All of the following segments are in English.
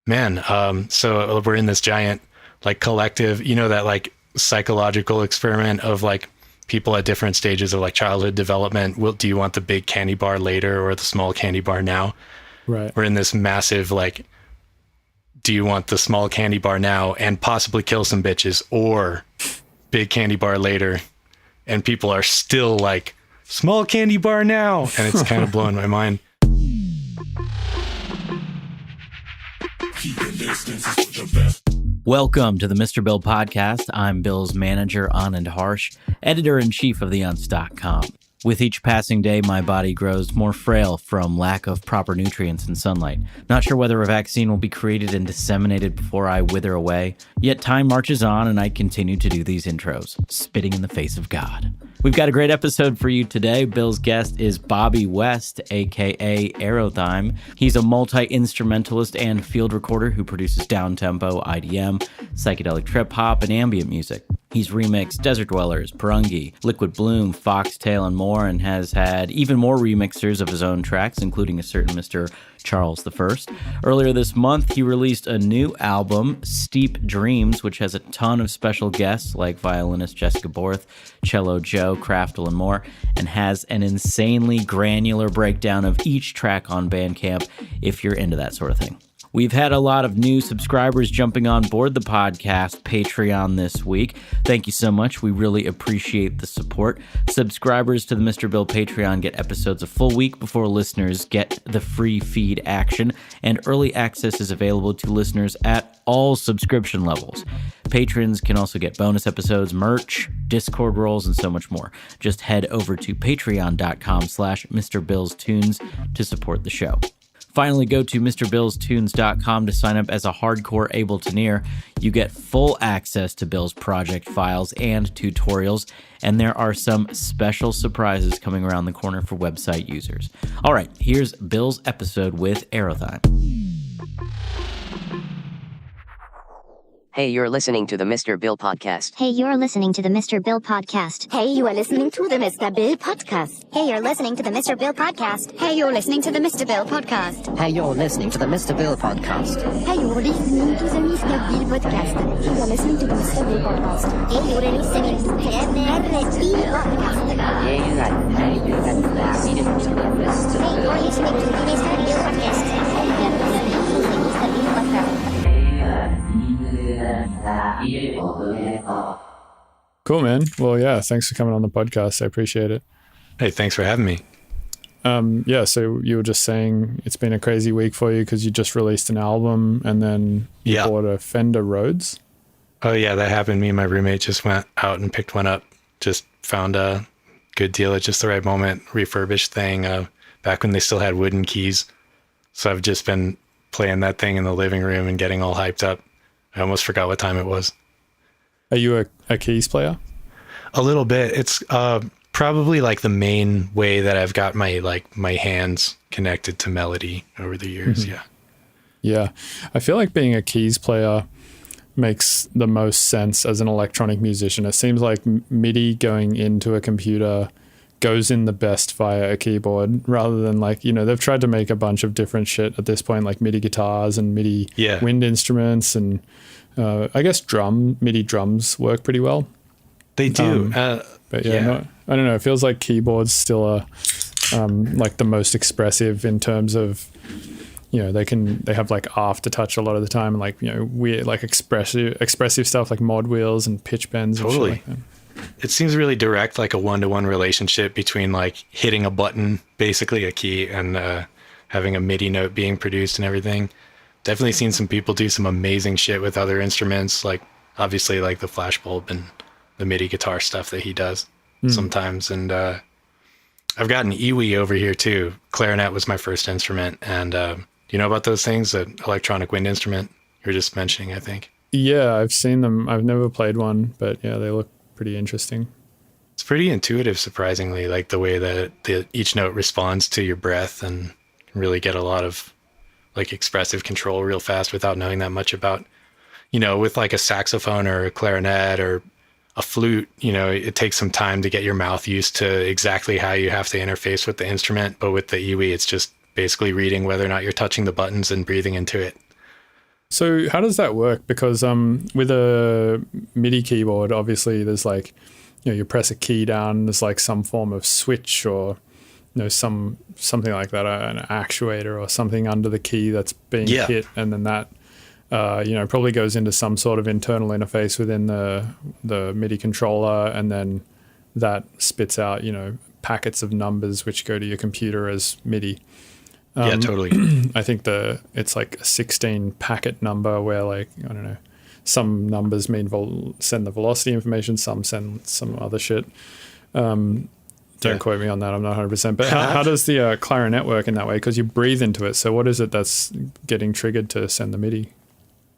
Man, so we're in this giant like collective, that like psychological experiment of like people at different stages of like childhood development. Do you want the big candy bar later or the small candy bar now? Right. We're in this massive like, do you want the small candy bar now and possibly kill some bitches, or big candy bar later? And people are still like, small candy bar now. And it's kind of blowing my mind. Welcome to the Mr. Bill podcast. I'm Bill's manager, Anand Harsh, editor-in-chief of theUnst.com. With each passing day, my body grows more frail from lack of proper nutrients and sunlight. Not sure whether a vaccine will be created and disseminated before I wither away, yet time marches on and I continue to do these intros, spitting in the face of God. We've got a great episode for you today. Bill's guest is Bobby West, aka Erothyme. He's a multi-instrumentalist and field recorder who produces down-tempo, IDM, psychedelic trip-hop, and ambient music. He's remixed Desert Dwellers, Perungi, Liquid Bloom, Foxtail, and more, and has had even more remixers of his own tracks, including a certain Mr. Charles I. Earlier this month, he released a new album, Steep Dreams, which has a ton of special guests like violinist Jessica Borth, cello Joe, Craftle, and more, and has an insanely granular breakdown of each track on Bandcamp if you're into that sort of thing. We've had a lot of new subscribers jumping on board the podcast Patreon this week. Thank you so much. We really appreciate the support. Subscribers to the Mr. Bill Patreon get episodes a full week before listeners get the free feed action, and early access is available to listeners at all subscription levels. Patrons can also get bonus episodes, merch, Discord roles, and so much more. Just head over to patreon.com/MrBillsTunes to support the show. Finally, go to MrBillsTunes.com to sign up as a hardcore Ableton. You get full access to Bill's project files and tutorials, and there are some special surprises coming around the corner for website users. All right, here's Bill's episode with Erothyme. Hey, you're listening to the Mr. Bill podcast. Hey, you're listening to the Mr. Bill podcast. Hey, you are listening to the Mr. Bill podcast. Hey, you're listening to the Mr. Bill podcast. Hey, you're listening to the Mr. Bill podcast. Hey, you're listening to the Mr. Bill podcast. Hey, you're listening to the Mr. Bill podcast. Hey, you're listening to the Mr. Bill podcast. Hey, you're listening to the Mr. Bill podcast. Hey, you're listening to the Mr. Bill podcast. Hey, you're listening to the Mr. Bill podcast. Cool, man. Well, yeah, thanks for coming on the podcast. I appreciate it. Hey, thanks for having me. Yeah, so you were just saying it's been a crazy week for you because you just released an album and then you bought a Fender Rhodes. Oh yeah, that happened. Me and my roommate just went out and picked one up. Just found a good deal at just the right moment, refurbished thing, back when they still had wooden keys. So I've just been playing that thing in the living room and getting all hyped up. I almost forgot what time it was. Are you a keys player? A little bit. It's probably like the main way that I've got my hands connected to melody over the years. Mm-hmm. Yeah. I feel like being a keys player makes the most sense as an electronic musician. It seems like MIDI going into a computer goes in the best via a keyboard rather than they've tried to make a bunch of different shit at this point, like MIDI guitars and MIDI wind instruments, and I guess MIDI drums work pretty well. They do. But I don't know. It feels like keyboards still are like the most expressive in terms of, they have like aftertouch a lot of the time, and weird, like expressive stuff like mod wheels and pitch bends. Totally. And shit like that. It seems really direct, like a one-to-one relationship between like hitting a button, basically a key, and having a MIDI note being produced and everything. Definitely seen some people do some amazing shit with other instruments, like obviously like the flashbulb and the MIDI guitar stuff that he does sometimes. And I've got an Iwi over here too. Clarinet was my first instrument. And do you know about those things? An electronic wind instrument you were just mentioning, I think. Yeah, I've seen them. I've never played one, but yeah, they look pretty interesting. It's pretty intuitive, surprisingly, like the way that each note responds to your breath, and can really get a lot of like expressive control real fast without knowing that much about, with like a saxophone or a clarinet or a flute, it takes some time to get your mouth used to exactly how you have to interface with the instrument. But with the Iwi, it's just basically reading whether or not you're touching the buttons and breathing into it. So how does that work? Because with a MIDI keyboard, obviously there's like, you press a key down, there's like some form of switch or something like that, an actuator or something under the key that's being hit, and then that probably goes into some sort of internal interface within the MIDI controller, and then that spits out packets of numbers which go to your computer as MIDI. Yeah, totally. I think it's like a 16 packet number where, like, I don't know, some numbers send the velocity information, some send some other shit. Don't quote me on that. I'm not 100%. But how does the clarinet work in that way? Because you breathe into it. So what is it that's getting triggered to send the MIDI?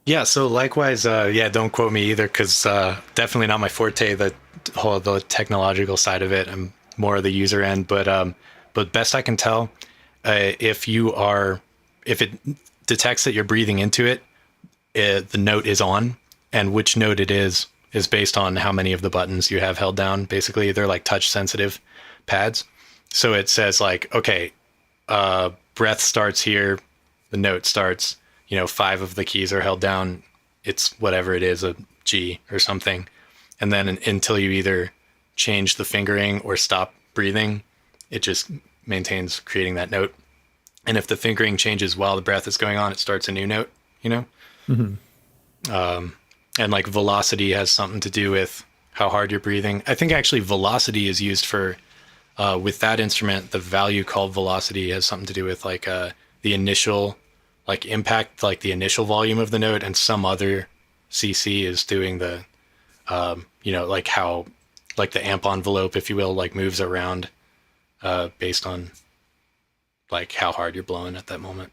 Yeah, so likewise, don't quote me either, because definitely not my forte, the technological side of it. I'm more of the user end. But best I can tell, if it detects that you're breathing into it, the note is on, and which note it is based on how many of the buttons you have held down. Basically, they're like touch sensitive pads. So it says like, okay, breath starts here, the note starts, 5 of the keys are held down. It's whatever it is, a G or something. And then until you either change the fingering or stop breathing, it just maintains creating that note. And if the fingering changes while the breath is going on, it starts a new note, Mm-hmm. And like velocity has something to do with how hard you're breathing. I think actually velocity is used for, with that instrument, the value called velocity has something to do with like the initial like impact, like the initial volume of the note, and some other CC is doing the, like how, like the amp envelope, if you will, like moves around based on like how hard you're blowing at that moment.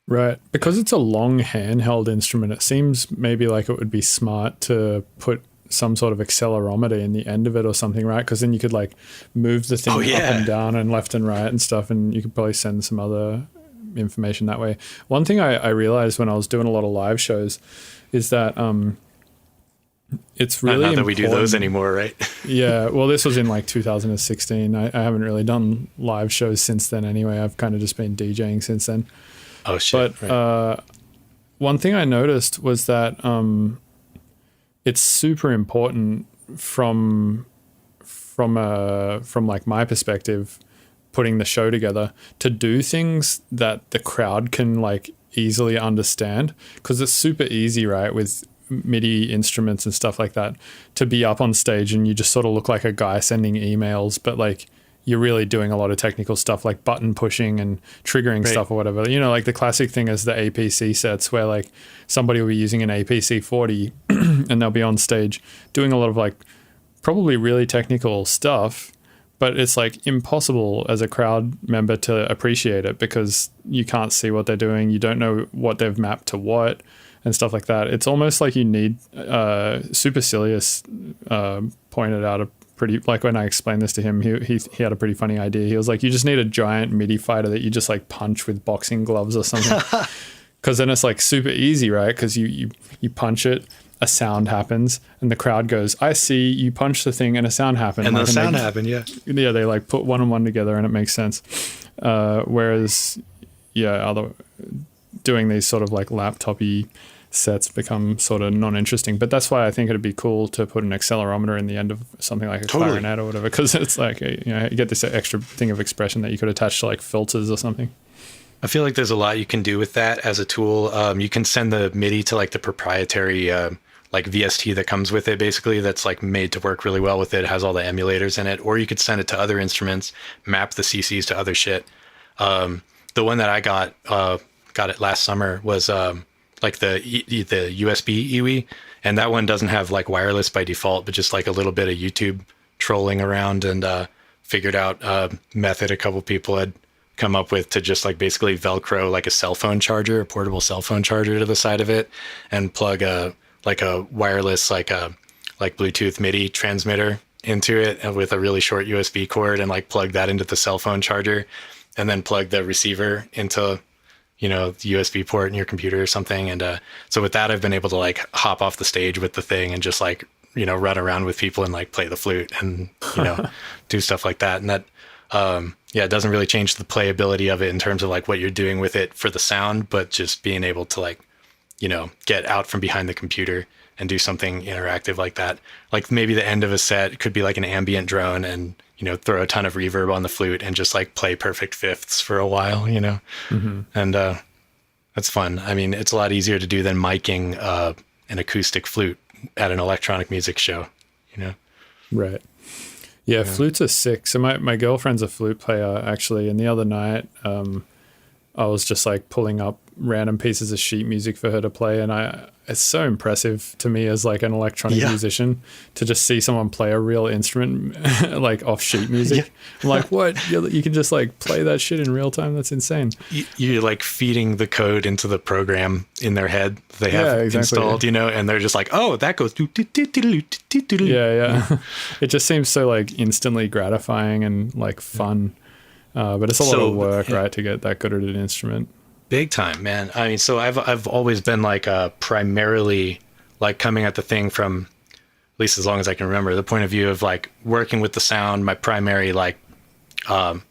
Right. Because it's a long handheld instrument, it seems maybe like it would be smart to put some sort of accelerometer in the end of it or something, right? Because then you could like move the thing up and down and left and right and stuff, and you could probably send some other information that way. One thing I realized when I was doing a lot of live shows is that it's really not that we do those anymore, right? Yeah, well, this was in like 2016. I haven't really done live shows since then anyway. I've kind of just been DJing since then. Oh shit. But right. One thing I noticed was that it's super important from like my perspective, putting the show together, to do things that the crowd can like easily understand, because it's super easy, right, with MIDI instruments and stuff like that, to be up on stage and you just sort of look like a guy sending emails, but like you're really doing a lot of technical stuff like button pushing and triggering stuff or whatever. Like the classic thing is the APC sets where like somebody will be using an APC 40 and they'll be on stage doing a lot of like probably really technical stuff, but it's like impossible as a crowd member to appreciate it because you can't see what they're doing. You don't know what they've mapped to what and stuff like that. It's almost like you need Supercilious pointed out a pretty, like when I explained this to him, he had a pretty funny idea. He was like, you just need a giant MIDI fighter that you just like punch with boxing gloves or something. Because then it's like super easy, right? Because you punch it, a sound happens, and the crowd goes, I see, you punch the thing and a sound happened. And like, the sound happened, yeah. Yeah, they like put one and one together and it makes sense. Whereas, doing these sort of like laptop-y sets become sort of non-interesting. But that's why I think it'd be cool to put an accelerometer in the end of something like a clarinet or whatever, because it's like, you get this extra thing of expression that you could attach to like filters or something. I feel like there's a lot you can do with that as a tool. You can send the MIDI to like the proprietary like VST that comes with it, basically, that's like made to work really well with it. It has all the emulators in it. Or you could send it to other instruments, map the CCs to other shit. The one that I got it last summer was like the USB EWI, and that one doesn't have like wireless by default, but just like a little bit of YouTube trolling around, and figured out a method a couple people had come up with to just like basically Velcro like a cell phone charger, a portable cell phone charger to the side of it, and plug a wireless like Bluetooth MIDI transmitter into it with a really short USB cord, and like plug that into the cell phone charger, and then plug the receiver into the USB port in your computer or something. And so with that, I've been able to like hop off the stage with the thing and just like run around with people and like play the flute and do stuff like that. And that it doesn't really change the playability of it in terms of like what you're doing with it for the sound, but just being able to like get out from behind the computer and do something interactive like that. Like maybe the end of a set could be like an ambient drone and, throw a ton of reverb on the flute and just like play perfect fifths for a while, Mm-hmm. and that's fun. I mean, it's a lot easier to do than miking an acoustic flute at an electronic music show, Right. Yeah, flutes are sick. So my girlfriend's a flute player, actually, and the other night I was just like pulling up random pieces of sheet music for her to play, and it's so impressive to me as like an electronic musician to just see someone play a real instrument like off sheet music. I'm like, what? You can just like play that shit in real time? That's insane. You're like feeding the code into the program in their head they have installed, and they're just like, oh, that goes. Yeah. It just seems so like instantly gratifying and like fun. But it's a lot of work, right, to get that good at an instrument. Big time, man. I mean, so I've always been like primarily like coming at the thing from, at least as long as I can remember, the point of view of like working with the sound. My primary like route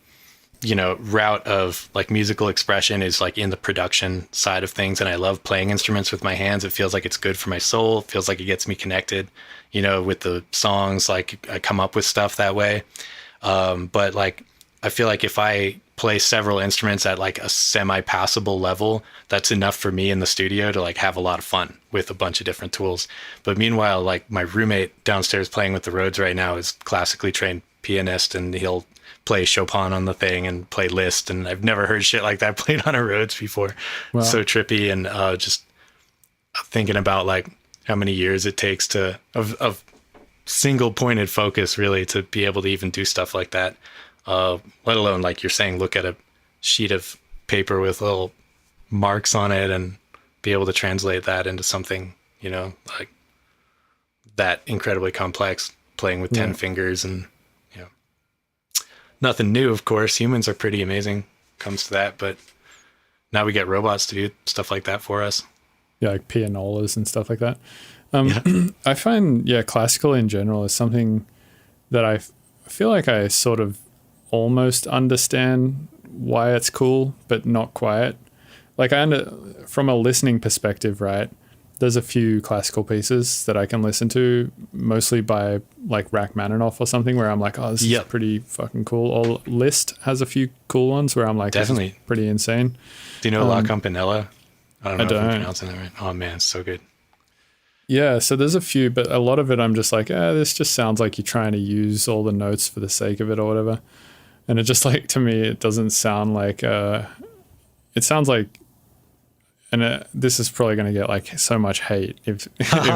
of like musical expression is like in the production side of things, and I love playing instruments with my hands. It feels like it's good for my soul. It feels like it gets me connected, with the songs. Like I come up with stuff that way. But like I feel like if I play several instruments at like a semi-passable level, that's enough for me in the studio to like have a lot of fun with a bunch of different tools. But meanwhile, like my roommate downstairs playing with the Rhodes right now is classically trained pianist, and he'll play Chopin on the thing and play Liszt, and I've never heard shit like that played on a Rhodes before. Wow. So trippy, and just thinking about like how many years it takes of single pointed focus really to be able to even do stuff like that. Let alone, like you're saying, look at a sheet of paper with little marks on it and be able to translate that into something, like that incredibly complex, playing with 10 fingers. And, nothing new, of course. Humans are pretty amazing comes to that, but now we get robots to do stuff like that for us. Yeah, like pianolas and stuff like that. I find, classical in general is something that I feel like I sort of almost understand why it's cool, but not quite. Like from a listening perspective, right? There's a few classical pieces that I can listen to, mostly by like Rachmaninoff or something, where I'm like, oh, this is pretty fucking cool. Or Liszt has a few cool ones where I'm like, definitely, this is pretty insane. Do you know La Campanella? I don't know if I'm pronouncing that right. Oh man, it's so good. Yeah, so there's a few, but a lot of it I'm just like, this just sounds like you're trying to use all the notes for the sake of it or whatever. And it just like, to me, it doesn't sound like, it sounds like, and this is probably going to get like so much hate if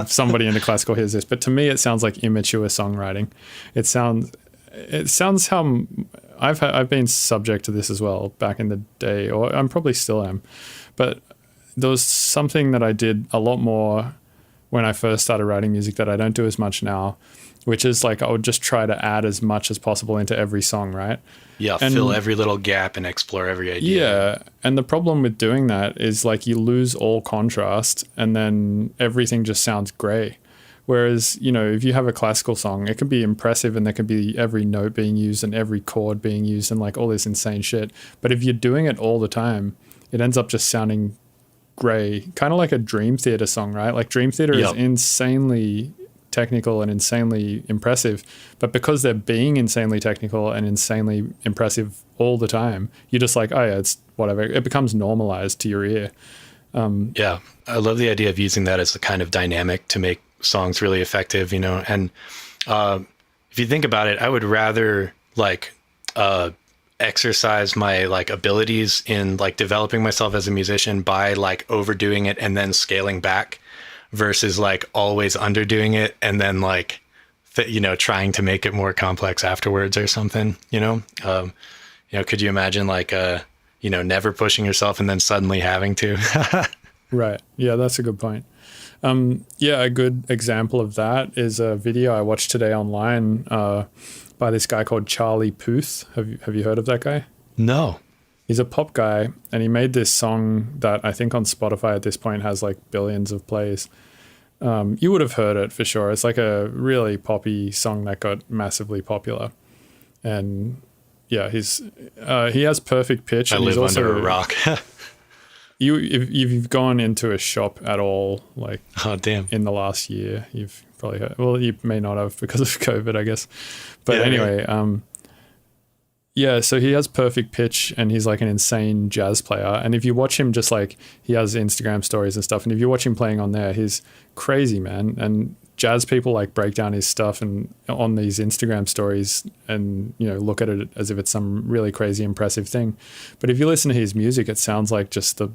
somebody into classical hears this, but to me, it sounds like immature songwriting. It sounds how I've been subject to this as well back in the day, or I'm probably still am, but there was something that I did a lot more when I first started writing music that I don't do as much now, which is like I would just try to add as much as possible into every song, right? Yeah, and fill every little gap and explore every idea. Yeah, and the problem with doing that is like you lose all contrast and then everything just sounds grey. Whereas, if you have a classical song, it can be impressive and there can be every note being used and every chord being used and like all this insane shit. But if you're doing it all the time, it ends up just sounding grey, kind of like a Dream Theater song, right? Like Dream Theater is insanely technical and insanely impressive, but because they're being insanely technical and insanely impressive all the time, you're just like, oh yeah, it's whatever. It becomes normalized to your ear. Yeah, I love the idea of using that as a kind of dynamic to make songs really effective, and if you think about it, I would rather like exercise my like abilities in like developing myself as a musician by like overdoing it and then scaling back versus like always underdoing it and then like trying to make it more complex afterwards or something. Could you imagine like never pushing yourself and then suddenly having to? Right. Yeah, that's a good point. A good example of that is a video I watched today online by this guy called Charlie Puth. Have you heard of that guy? No. He's a pop guy, and he made this song that I think on Spotify at this point has like billions of plays. You would have heard it for sure. It's like a really poppy song that got massively popular. And yeah, he has perfect pitch. I and live he's also, under a rock. if you've gone into a shop at all, like Oh, damn. in the last year, you've probably heard. Well, you may not have because of COVID, I guess. But Yeah, anyway, yeah. So he has perfect pitch, and he's like an insane jazz player. And if you watch him, just like he has Instagram stories and stuff, and if you watch him playing on there, he's crazy, man. And jazz people like break down his stuff and on these Instagram stories, and look at it as if it's some really crazy impressive thing. But if you listen to his music, it sounds like just the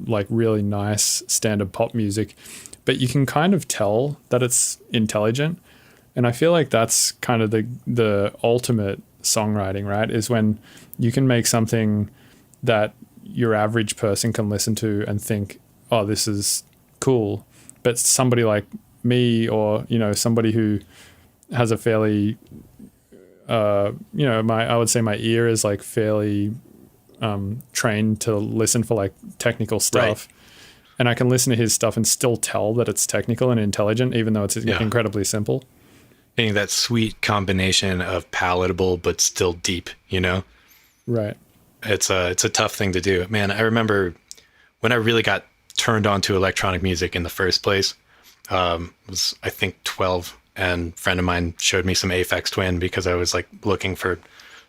like really nice standard pop music, but you can kind of tell that it's intelligent. And I feel like that's kind of the ultimate songwriting, right? Is when you can make something that your average person can listen to and think, oh, this is cool. But somebody like me, or somebody who has a fairly I would say my ear is like fairly trained to listen for like technical stuff, Right. and I can listen to his stuff and still tell that it's technical and intelligent, even though it's incredibly simple. Getting that sweet combination of palatable but still deep, Right. It's a tough thing to do. Man, I remember when I really got turned on to electronic music in the first place, was I think 12, and a friend of mine showed me some Aphex Twin because I was like looking for the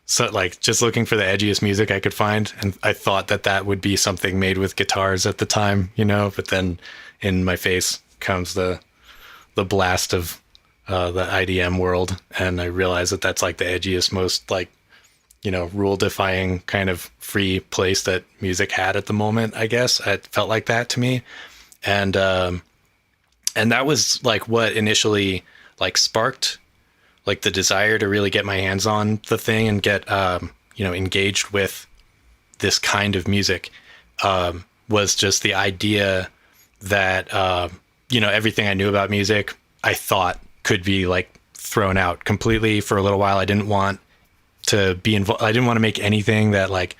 edgiest music I could find, and I thought that would be something made with guitars at the time, but then in my face comes the blast of the IDM world, and I realized that that's like the edgiest, most like rule defying kind of free place that music had at the moment. I guess it felt like that to me, and that was like what initially like sparked like the desire to really get my hands on the thing and get engaged with this kind of music. Was just the idea that everything I knew about music I thought could be like thrown out completely for a little while. I didn't want to be involved. I didn't want to make anything that like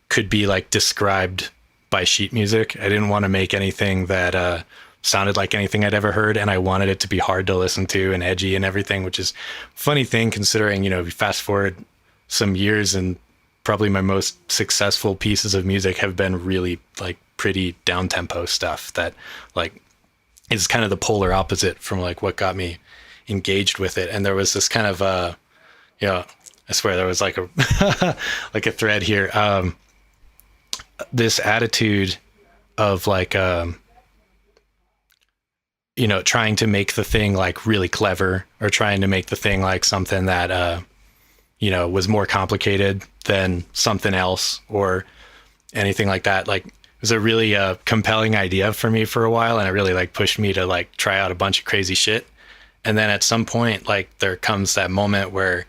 could be like described by sheet music. I didn't want to make anything that sounded like anything I'd ever heard, and I wanted it to be hard to listen to and edgy and everything, which is a funny thing considering, fast forward some years and probably my most successful pieces of music have been really like pretty down-tempo stuff that like is kind of the polar opposite from like what got me engaged with it. And there was this kind of I swear there was like a like a thread here, this attitude of like trying to make the thing like really clever, or trying to make the thing like something that was more complicated than something else or anything like that. Like it was a really compelling idea for me for a while, and it really like pushed me to like try out a bunch of crazy shit. And then at some point, like there comes that moment where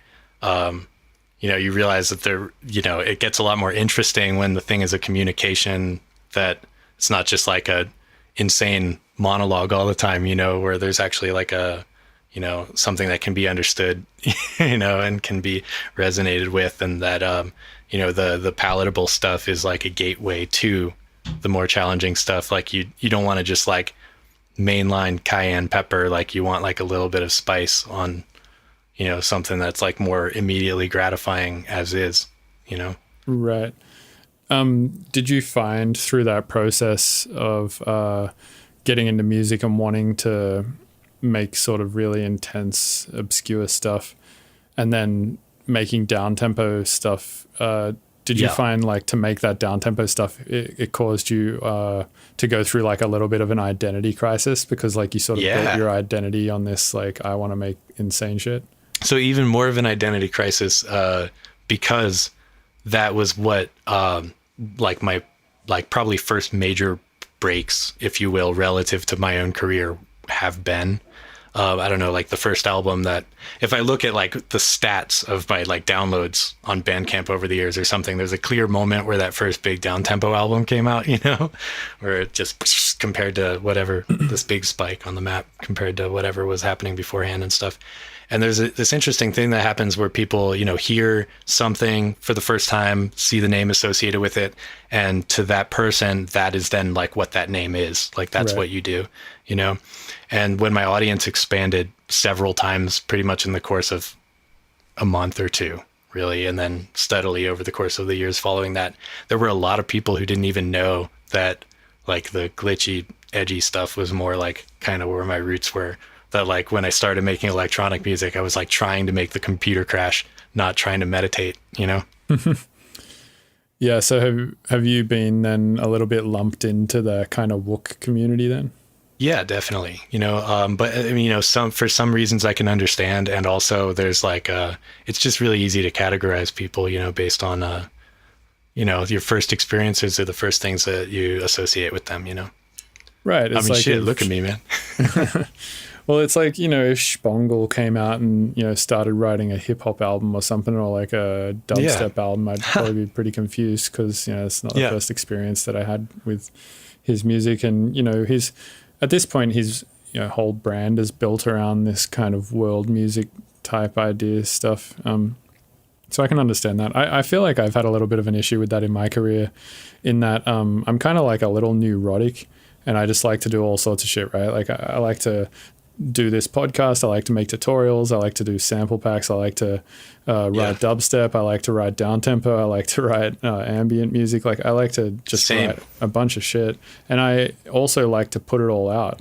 you realize that it gets a lot more interesting when the thing is a communication, that it's not just like a insane monologue all the time, where there's actually like a, something that can be understood, and can be resonated with. And that, the palatable stuff is like a gateway to the more challenging stuff. Like you don't want to just like mainline cayenne pepper. Like you want like a little bit of spice on, something that's like more immediately gratifying as is, Right. Did you find through that process of getting into music and wanting to make sort of really intense, obscure stuff, and then making down-tempo stuff, did you find like to make that down-tempo stuff, it caused you to go through like a little bit of an identity crisis, because like you sort of built your identity on this, like, I want to make insane shit? So even more of an identity crisis, because that was what like my like probably first major breaks, if you will, relative to my own career have been. I don't know, like the first album that, if I look at like the stats of my like downloads on Bandcamp over the years or something, there's a clear moment where that first big down-tempo album came out, where it just compared to whatever, this big spike on the map compared to whatever was happening beforehand and stuff. And there's this interesting thing that happens where people, hear something for the first time, see the name associated with it, and to that person, that is then like what that name is. Like that's what you do, And when my audience expanded several times, pretty much in the course of a month or two, really. And then steadily over the course of the years following that, there were a lot of people who didn't even know that like the glitchy, edgy stuff was more like kind of where my roots were. That like when I started making electronic music, I was like trying to make the computer crash, not trying to meditate, you know? Yeah. So have you been then a little bit lumped into the kind of Wook community then? Yeah, definitely. But I mean, for some reasons I can understand. And also there's like, it's just really easy to categorize people, based on, your first experiences are the first things that you associate with them, Right. I mean, like shit, look at me, man. Well, it's like, if Spongle came out and, started writing a hip hop album or something, or like a dubstep album, I'd probably be pretty confused because, it's not the first experience that I had with his music. And, at this point, his whole brand is built around this kind of world music type idea stuff. So I can understand that. I feel like I've had a little bit of an issue with that in my career, in that I'm kind of like a little neurotic, and I just like to do all sorts of shit, right? Like I like to do this podcast. I like to make tutorials. I like to do sample packs. I like to write dubstep. I like to write downtempo. I like to write ambient music. Like I like to just write a bunch of shit. And I also like to put it all out.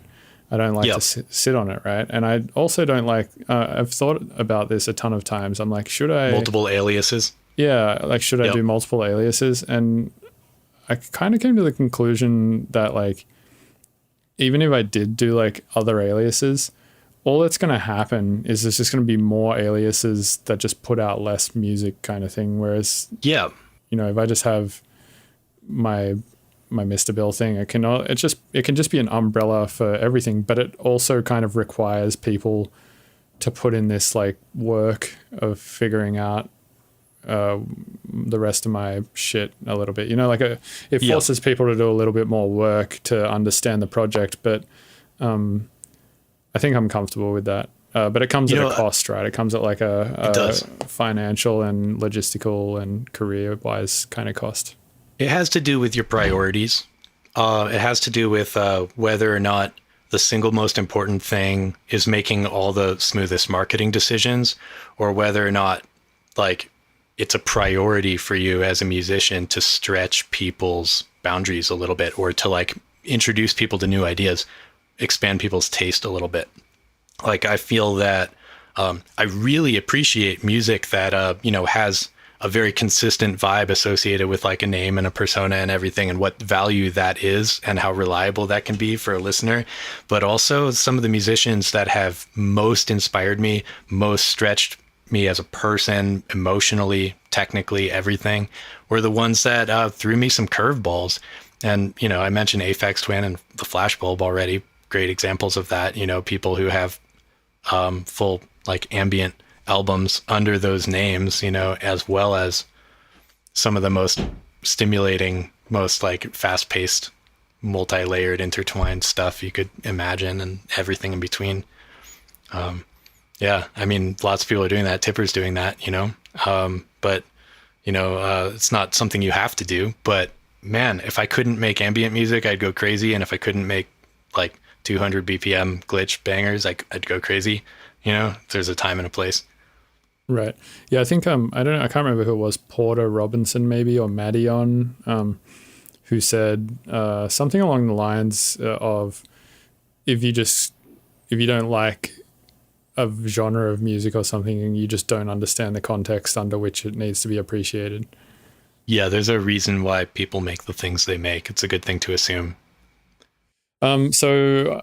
I don't like to sit on it, right? And I also don't like, I've thought about this a ton of times. I'm like, should I... Multiple aliases? Yeah, like should I do multiple aliases? And I kind of came to the conclusion that like, even if I did do like other aliases, all that's going to happen is there's just going to be more aliases that just put out less music kind of thing. Whereas, if I just have my Mr. Bill thing, it can just be an umbrella for everything, but it also kind of requires people to put in this like work of figuring out the rest of my shit a little bit, it forces people to do a little bit more work to understand the project, but I think I'm comfortable with that. But it comes at a cost, right? It comes at like a financial and logistical and career wise kind of cost. It has to do with your priorities. It has to do with whether or not the single most important thing is making all the smoothest marketing decisions, or whether or not like it's a priority for you as a musician to stretch people's boundaries a little bit, or to like introduce people to new ideas, expand people's taste a little bit. Like I feel that I really appreciate music that, has a very consistent vibe associated with like a name and a persona and everything, and what value that is and how reliable that can be for a listener. But also some of the musicians that have most inspired me, most stretched me as a person, emotionally, technically, everything, were the ones that threw me some curveballs. And, I mentioned Aphex Twin and the Flashbulb already. Great examples of that, people who have full like ambient albums under those names, as well as some of the most stimulating, most like fast-paced, multi-layered, intertwined stuff you could imagine, and everything in between. I mean, lots of people are doing that. Tipper's doing that, but it's not something you have to do. But man, if I couldn't make ambient music, I'd go crazy. And if I couldn't make like 200 BPM glitch bangers, I'd go crazy. There's a time and a place. Right. Yeah, I think I don't know, I can't remember who it was, Porter Robinson maybe, or Madion, who said something along the lines of if you don't like a genre of music or something, and you just don't understand the context under which it needs to be appreciated. Yeah, there's a reason why people make the things they make. It's a good thing to assume. So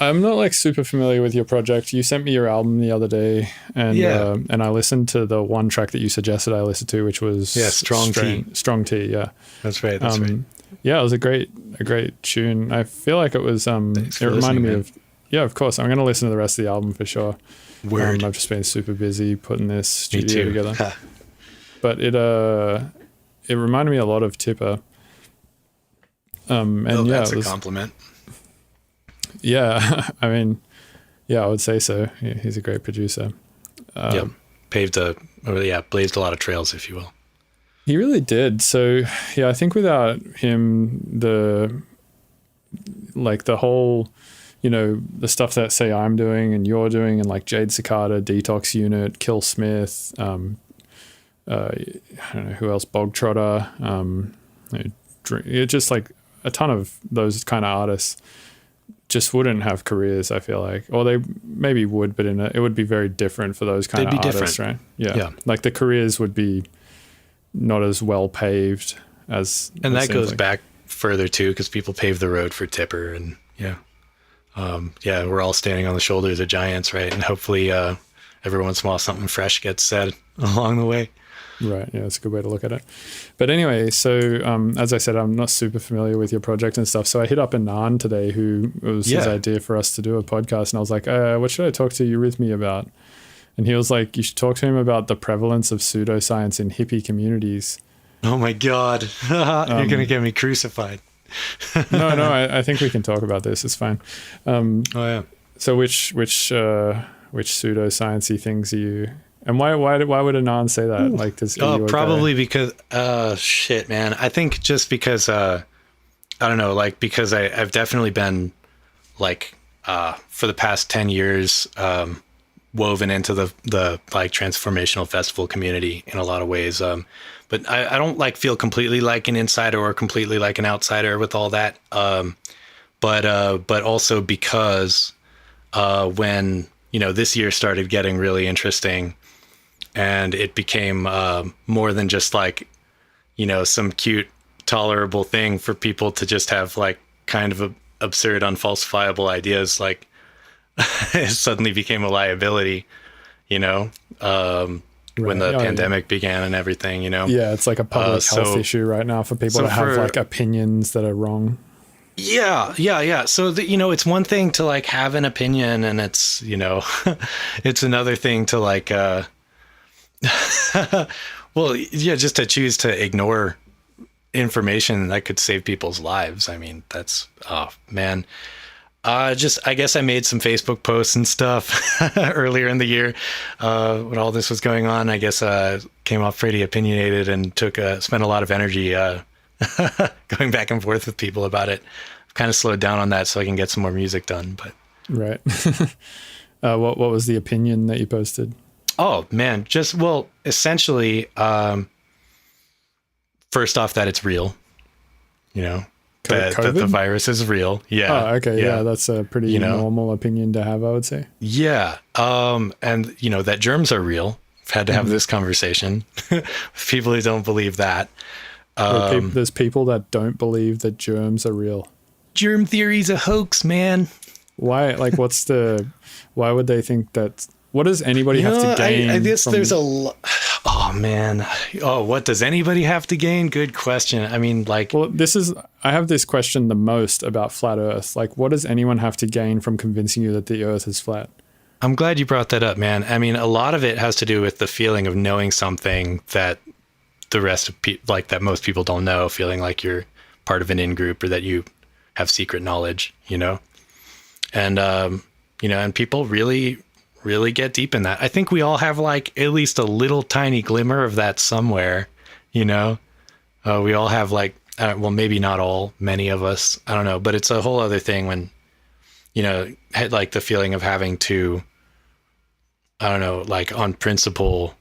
I'm not like super familiar with your project. You sent me your album the other day, and I listened to the one track that you suggested I listen to, which was Strong Tea. Strong Tea, yeah. That's right. That's right. Yeah, it was a great tune. I feel like it was it reminded me of. Yeah, of course. I'm going to listen to the rest of the album for sure. Word. I've just been super busy putting this studio together. But it reminded me a lot of Tipper. That's a compliment. Yeah, I mean, I would say so. Yeah, he's a great producer. Blazed a lot of trails, if you will. He really did. So yeah, I think without him, the whole, the stuff that say I'm doing and you're doing, and like Jade Cicada, Detox Unit, Kill Smith, I don't know who else, Bog Trotter, just like a ton of those kind of artists just wouldn't have careers, I feel like. Or they maybe would, but it would be very different for those kind of artists, right? Yeah. Like the careers would be not as well paved as... And that goes back further too, because people pave the road for Tipper, and we're all standing on the shoulders of giants, right? And hopefully every once in a while something fresh gets said along the way. Right. Yeah, that's a good way to look at it. But anyway, so as I said, I'm not super familiar with your project and stuff. So I hit up Anand today, who it was his idea for us to do a podcast. And I was like, what should I talk to Eurythmy about? And he was like, you should talk to him about the prevalence of pseudoscience in hippie communities. Oh my God. You're going to get me crucified. No, I think we can talk about this. It's fine. So which pseudoscience-y things are you... And why would Anand say that? Like, probably because shit, man. I think just because I don't know, like, because I've definitely been like for the past 10 years woven into the like transformational festival community in a lot of ways. But I don't like feel completely like an insider or completely like an outsider with all that. But also because when this year started getting really interesting. And it became more than just like, some cute, tolerable thing for people to just have like kind of absurd, unfalsifiable ideas. Like it suddenly became a liability, when the pandemic began and everything, Yeah, it's like a public health issue right now for people to have like opinions that are wrong. Yeah. So, it's one thing to like have an opinion, and it's, it's another thing to like, just to choose to ignore information that could save people's lives. I mean, that's, oh man. I guess I made some Facebook posts and stuff earlier in the year when all this was going on. I guess came off pretty opinionated and spent a lot of energy going back and forth with people about it. I've kind of slowed down on that so I can get some more music done. But right. What was the opinion that you posted? Oh man, essentially, first off, that it's real, that the virus is real. Yeah. Oh, okay. Yeah. That's a pretty normal opinion to have, I would say. Yeah. And that germs are real. I've had to have this conversation with people who don't believe that. There's people that don't believe that germs are real. Germ theory's a hoax, man. Why? Like, why would they think that? What does anybody have to gain? I guess there's oh man. Oh, what does anybody have to gain? Good question. I mean, like, well, I have this question the most about flat Earth. Like, what does anyone have to gain from convincing you that the Earth is flat? I'm glad you brought that up, man. I mean, a lot of it has to do with the feeling of knowing something that the rest of that most people don't know, feeling like you're part of an in-group or that you have secret knowledge, and, and people really get deep in that. I think we all have like at least a little tiny glimmer of that somewhere, we all have like, maybe not all, many of us, I don't know, but it's a whole other thing when, had like the feeling of having to, I don't know, like on principle,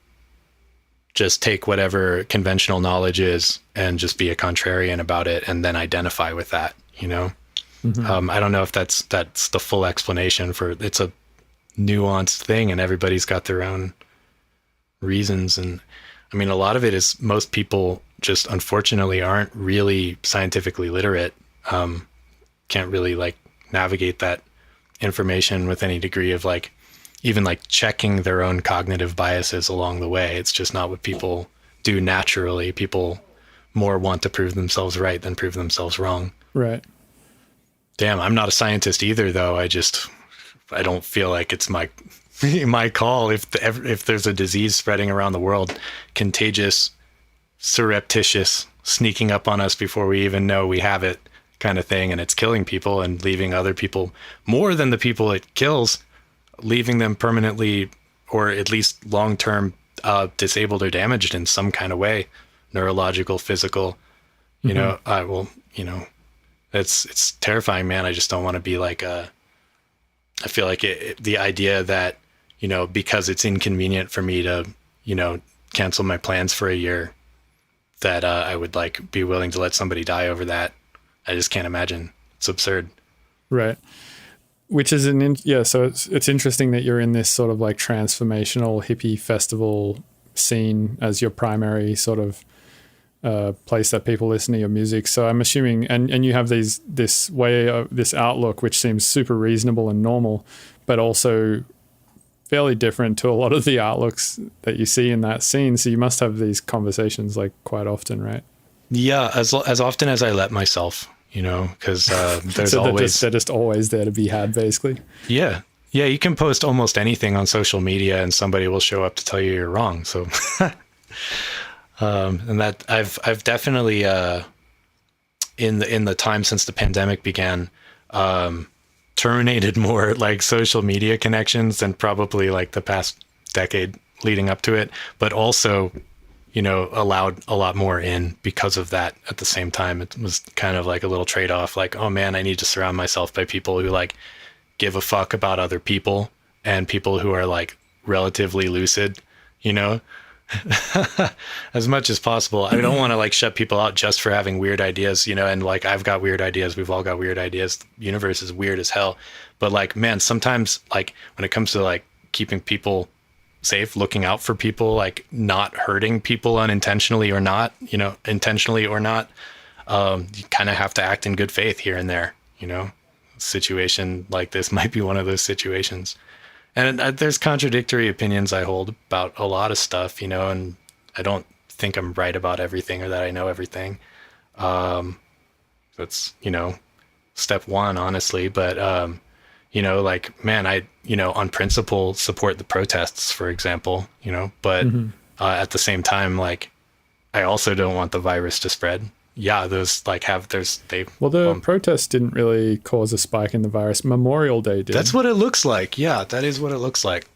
just take whatever conventional knowledge is and just be a contrarian about it and then identify with that, Mm-hmm. I don't know if that's the full explanation for it's a nuanced thing and everybody's got their own reasons. And I mean, a lot of it is most people just unfortunately aren't really scientifically literate, can't really like navigate that information with any degree of like even like checking their own cognitive biases along the way. It's just not what people do naturally. People more want to prove themselves right than prove themselves wrong. Right. Damn, I'm not a scientist either, though. I don't feel like it's my call. If there's a disease spreading around the world, contagious, surreptitious, sneaking up on us before we even know we have it kind of thing, and it's killing people and leaving other people, more than the people it kills, leaving them permanently or at least long-term disabled or damaged in some kind of way, neurological, physical, it's terrifying, man. I just don't want to be like I feel like the idea that, because it's inconvenient for me to, cancel my plans for a year, that I would like be willing to let somebody die over that. I just can't imagine. It's absurd. Right. Which is so it's interesting that you're in this sort of like transformational hippie festival scene as your primary sort of place that people listen to your music. So I'm assuming, and you have this outlook which seems super reasonable and normal, but also fairly different to a lot of the outlooks that you see in that scene. So you must have these conversations like quite often, right? Yeah, as often as I let myself, because there's so always they're just always there to be had, basically. Yeah. You can post almost anything on social media, and somebody will show up to tell you you're wrong. So, and that I've definitely in the time since the pandemic began, terminated more like social media connections than probably like the past decade leading up to it, but also, allowed a lot more in because of that at the same time. It was kind of like a little trade-off, like, oh man, I need to surround myself by people who like give a fuck about other people and people who are like relatively lucid, as much as possible. I don't want to like shut people out just for having weird ideas, and like I've got weird ideas. We've all got weird ideas. The universe is weird as hell. But like, man, sometimes like when it comes to like keeping people safe, looking out for people, like not hurting people unintentionally or not, intentionally or not, you kind of have to act in good faith here and there, situation like this might be one of those situations. And there's contradictory opinions I hold about a lot of stuff, and I don't think I'm right about everything or that I know everything. That's, step one, honestly. But, like, man, I, on principle support the protests, for example, but at the same time, like, I also don't want the virus to spread. Yeah, those like the protests didn't really cause a spike in the virus. Memorial Day did. That's what it looks like. Yeah, that is what it looks like.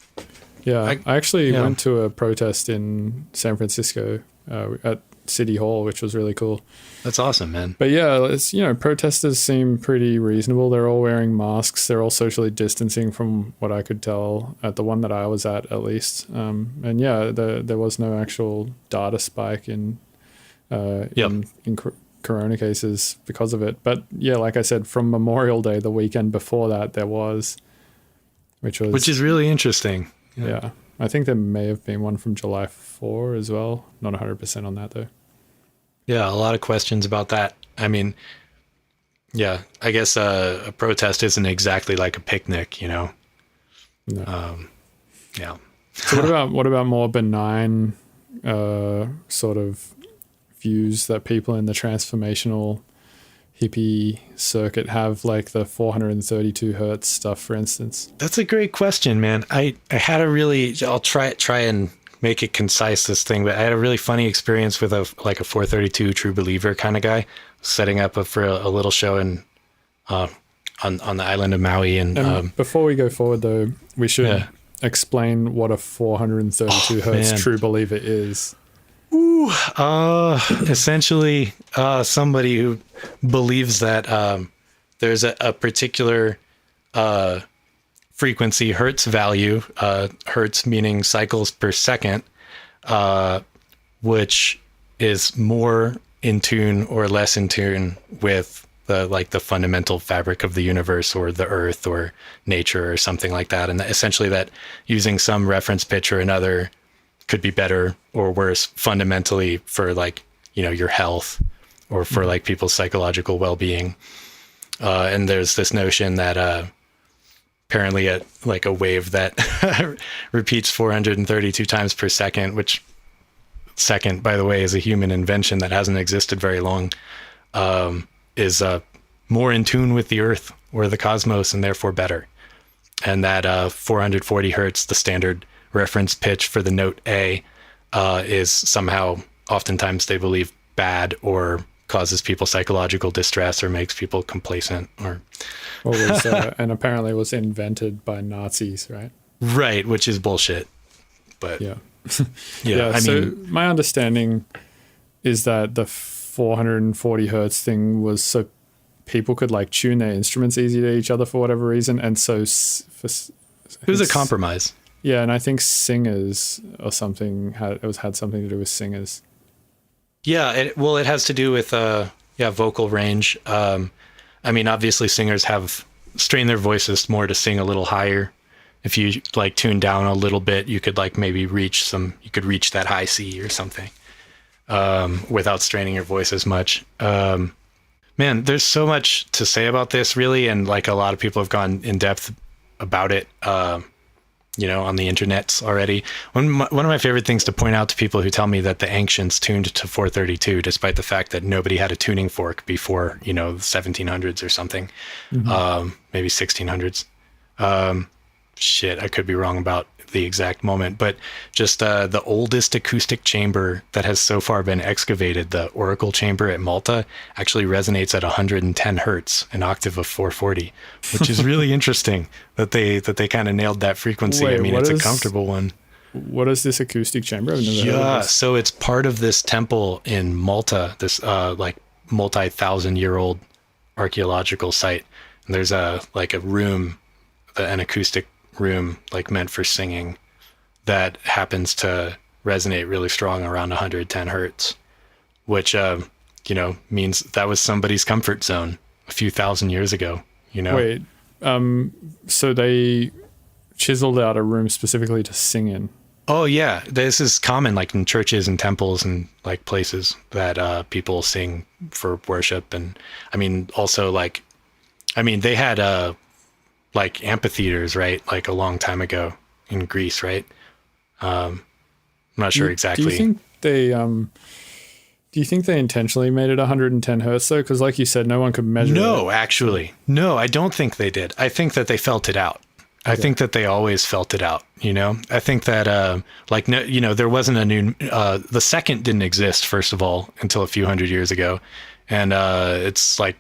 Yeah, I actually went to a protest in San Francisco at City Hall, which was really cool. That's awesome, man. But yeah, it's, protesters seem pretty reasonable. They're all wearing masks. They're all socially distancing from what I could tell at the one that I was at least. And yeah, there was no actual data spike in corona cases because of it. But yeah, like I said, from Memorial Day, the weekend before that, there was, which is really interesting. Yeah. I think there may have been one from July 4 as well. Not 100% on that though. Yeah, a lot of questions about that. I mean, yeah, I guess a protest isn't exactly like a picnic, No. Yeah. So what about more benign sort of views that people in the transformational hippie circuit have, like the 432 hertz stuff, for instance? That's a great question, man. I had I'll try and make it concise, this thing, but I had a really funny experience with a 432 true believer kind of guy setting up for a little show on the island of Maui. And before we go forward though, we should explain what a 432 hertz true believer is. Essentially, somebody who believes that there's a particular frequency, hertz value, hertz meaning cycles per second, which is more in tune or less in tune with the fundamental fabric of the universe or the earth or nature or something like that. And essentially that using some reference pitch or another could be better or worse fundamentally for your health or for like people's psychological well-being. And there's this notion that apparently at like a wave that repeats 432 times per second, which second, by the way, is a human invention that hasn't existed very long, is more in tune with the earth or the cosmos and therefore better. And that 440 hertz, the standard reference pitch for the note A, is somehow oftentimes they believe bad or causes people psychological distress or makes people complacent and apparently was invented by Nazis, right? Right, which is bullshit. But yeah. I mean, my understanding is that the 440 hertz thing was so people could like tune their instruments easy to each other for whatever reason, and so it was a compromise. Yeah, and I think singers or something had something to do with singers. Yeah, it has to do with vocal range. I mean, obviously singers have strained their voices more to sing a little higher. If you like tune down a little bit, you could like maybe reach that high C or something without straining your voice as much. Man, there's so much to say about this, really, and like a lot of people have gone in depth about it, on the internets already. One of my favorite things to point out to people who tell me that the ancients tuned to 432, despite the fact that nobody had a tuning fork before, the 1700s or something, maybe 1600s. Shit, I could be wrong about the exact moment, but just the oldest acoustic chamber that has so far been excavated, the Oracle chamber at Malta, actually resonates at 110 hertz, an octave of 440, which is really interesting that they kind of nailed that frequency. Wait, I mean, it's a comfortable one. What is this acoustic chamber? I've never heard of this. So it's part of this temple in Malta, this like multi-thousand-year-old archaeological site. And there's a room, an acoustic room like meant for singing that happens to resonate really strong around 110 hertz, which means that was somebody's comfort zone a few thousand years ago. Wait, so they chiseled out a room specifically to sing in? Oh yeah, this is common like in churches and temples and like places that people sing for worship. And I mean also they had like amphitheaters, right? Like a long time ago in Greece, right? I'm not sure exactly. Do you think they intentionally made it 110 hertz though? Because like you said, no one could measure it. No, actually. No, I don't think they did. I think that they felt it out. Okay. I think that they always felt it out, I think that there wasn't a new, the second didn't exist, first of all, until a few hundred years ago. And it's like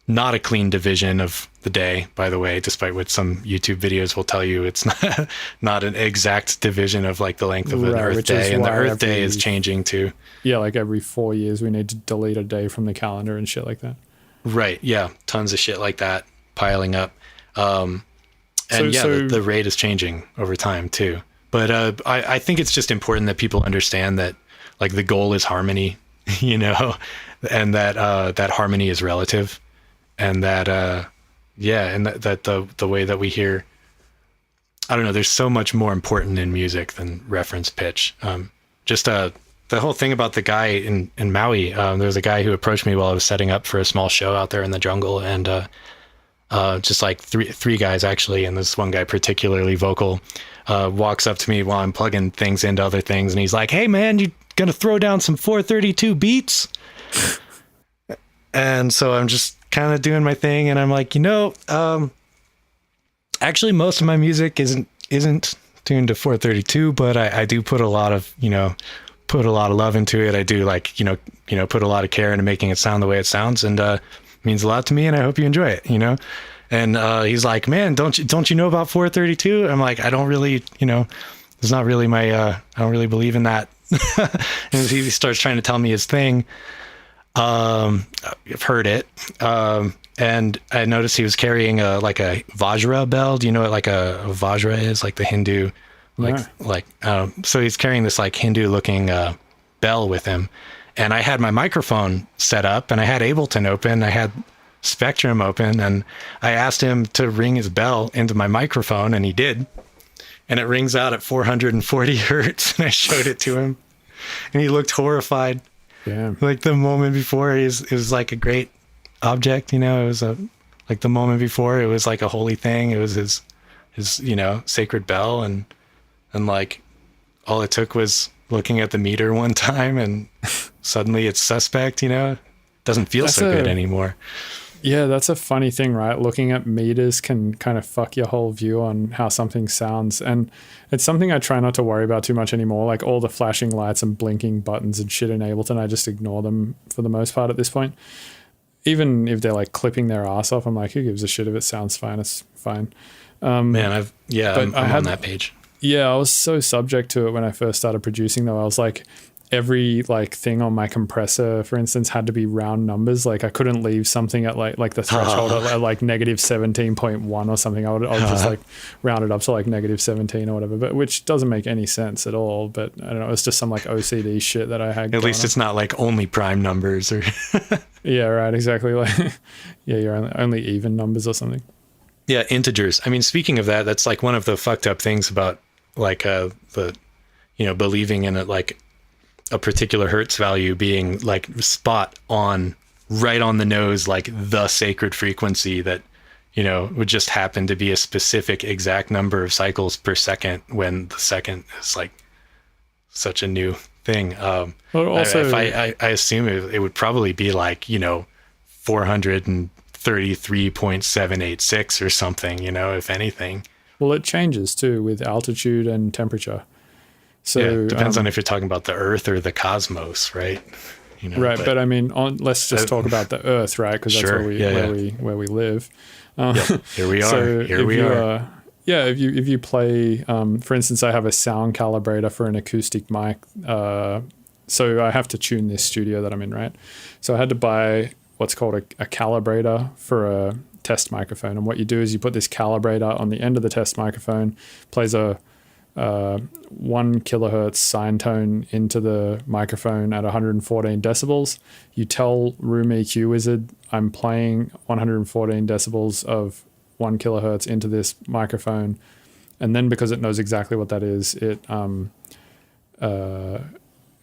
not a clean division of the day, by the way, despite what some YouTube videos will tell you. It's not an exact division of like the length of an Earth day, and the Earth day is changing too. Yeah, like every 4 years we need to delete a day from the calendar and shit like that. Right, yeah, tons of shit like that piling up. The rate is changing over time too. But I think it's just important that people understand that like the goal is harmony, and that harmony is relative. And that, the way that we hear, I don't know, there's so much more important in music than reference pitch. The whole thing about the guy in Maui, there was a guy who approached me while I was setting up for a small show out there in the jungle. And just like three guys actually, and this one guy particularly vocal, walks up to me while I'm plugging things into other things. And he's like, "Hey man, you gonna throw down some 432 beats?" And so I'm just kind of doing my thing, and I'm like, actually most of my music isn't tuned to 432, but I do put a lot of love into it. I do put a lot of care into making it sound the way it sounds, and it means a lot to me, and I hope you enjoy it, And he's like, "Man, don't you know about 432?" I'm like, "I don't really, it's not really my I don't really believe in that." And he starts trying to tell me his thing. I've heard it. And I noticed he was carrying a Vajra bell. Do you know what like a Vajra is? Like the Hindu, so he's carrying this like Hindu looking, bell with him. And I had my microphone set up, and I had Ableton open. I had Spectrum open, and I asked him to ring his bell into my microphone, and he did. And it rings out at 440 hertz. And I showed it to him, and he looked horrified. Yeah. Like the moment before it was like a great object, it was like the moment before it was like a holy thing. It was his sacred bell, and like all it took was looking at the meter one time, and suddenly it's suspect, doesn't feel so good anymore. Yeah, that's a funny thing, right? Looking at meters can kind of fuck your whole view on how something sounds. And it's something I try not to worry about too much anymore. Like all the flashing lights and blinking buttons and shit in Ableton, I just ignore them for the most part at this point. Even if they're like clipping their ass off, I'm like, who gives a shit if it sounds fine? It's fine. I'm on that page. Yeah, I was so subject to it when I first started producing though. I was like, every like thing on my compressor, for instance, had to be round numbers. Like I couldn't leave something at like the threshold at like negative 17.1 or something. I would just like round it up to like negative 17 or whatever, but which doesn't make any sense at all. But I don't know, it's just some like OCD shit that I had. At least it's not like only prime numbers or yeah, right, exactly. Like yeah, you're only even numbers or something. Yeah, integers. I mean, speaking of that, that's like one of the fucked up things about like the believing in it, like a particular hertz value being like spot on, right on the nose, like the sacred frequency that, would just happen to be a specific exact number of cycles per second when the second is like such a new thing. Well, also, I assume it would probably be like, 433.786 or something, if anything. Well, it changes too with altitude and temperature. So yeah, it depends on if you're talking about the Earth or the cosmos, right? Right, but I mean, let's just talk about the Earth, right? Because that's sure, where we live. Yep. Here we are. So Here we are. If you play, for instance, I have a sound calibrator for an acoustic mic. So I have to tune this studio that I'm in, right? So I had to buy what's called a calibrator for a test microphone. And what you do is you put this calibrator on the end of the test microphone, plays a 1 kilohertz sine tone into the microphone at 114 decibels. You tell Room EQ Wizard, I'm playing 114 decibels of 1 kilohertz into this microphone. And then because it knows exactly what that is, it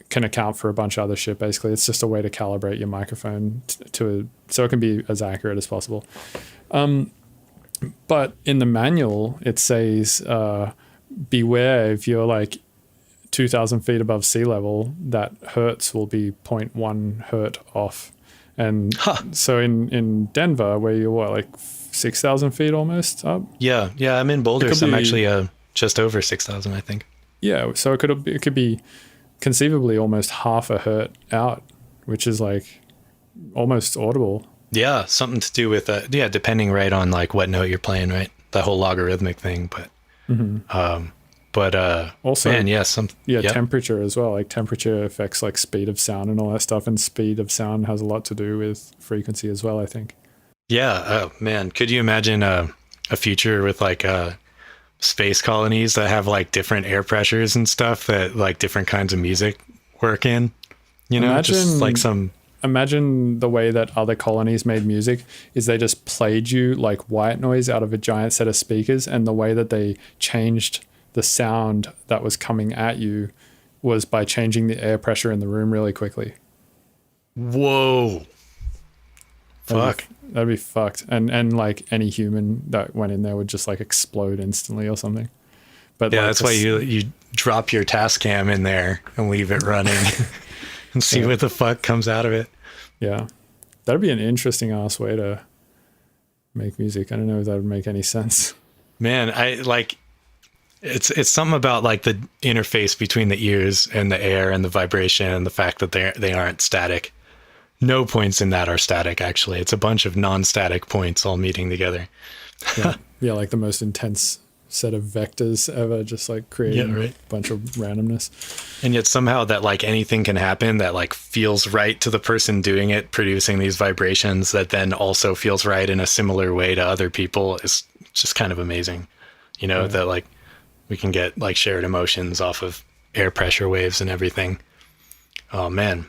can account for a bunch of other shit. Basically, it's just a way to calibrate your microphone so it can be as accurate as possible. But in the manual, it says, beware if you're like 2,000 feet above sea level, that hertz will be 0.1 hertz off. And so in Denver, where you're like 6,000 feet almost up? Yeah, I'm in Boulder, so I'm actually just over 6,000, I think. Yeah, so it could be conceivably almost half a hertz out, which is like almost audible. Yeah, something to do with depending right on like what note you're playing, right? The whole logarithmic thing, but also, man, temperature as well. Like temperature affects like speed of sound and all that stuff, and speed of sound has a lot to do with frequency as well, I think. Yeah, oh man, could you imagine a future with like space colonies that have like different air pressures and stuff that like different kinds of music work in? Just like some. Imagine the way that other colonies made music is they just played you like white noise out of a giant set of speakers, and the way that they changed the sound that was coming at you was by changing the air pressure in the room really quickly. Whoa. Fuck. That'd be fucked. And like any human that went in there would just like explode instantly or something. But yeah, like that's why you drop your task cam in there and leave it running and see what the fuck comes out of it. Yeah. That'd be an interesting ass way to make music. I don't know if that would make any sense. Man, I like it's something about like the interface between the ears and the air and the vibration and the fact that they aren't static. No points in that are static, actually. It's a bunch of non-static points all meeting together. Yeah, like the most intense set of vectors ever, just like creating a bunch of randomness. And yet somehow that like anything can happen that like feels right to the person doing it, producing these vibrations that then also feels right in a similar way to other people is just kind of amazing. That like we can get like shared emotions off of air pressure waves and everything. Oh man.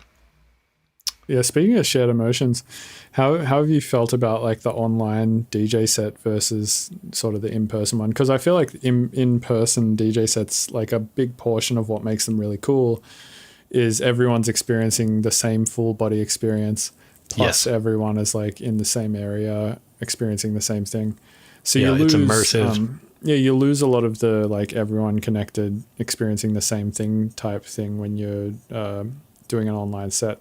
Yeah, speaking of shared emotions, how have you felt about like the online DJ set versus sort of the in-person one? Because I feel like in-person DJ sets, like a big portion of what makes them really cool is everyone's experiencing the same full body experience, plus everyone is like in the same area experiencing the same thing. So you lose, it's immersive. You lose a lot of the like everyone connected experiencing the same thing type thing when you're doing an online set.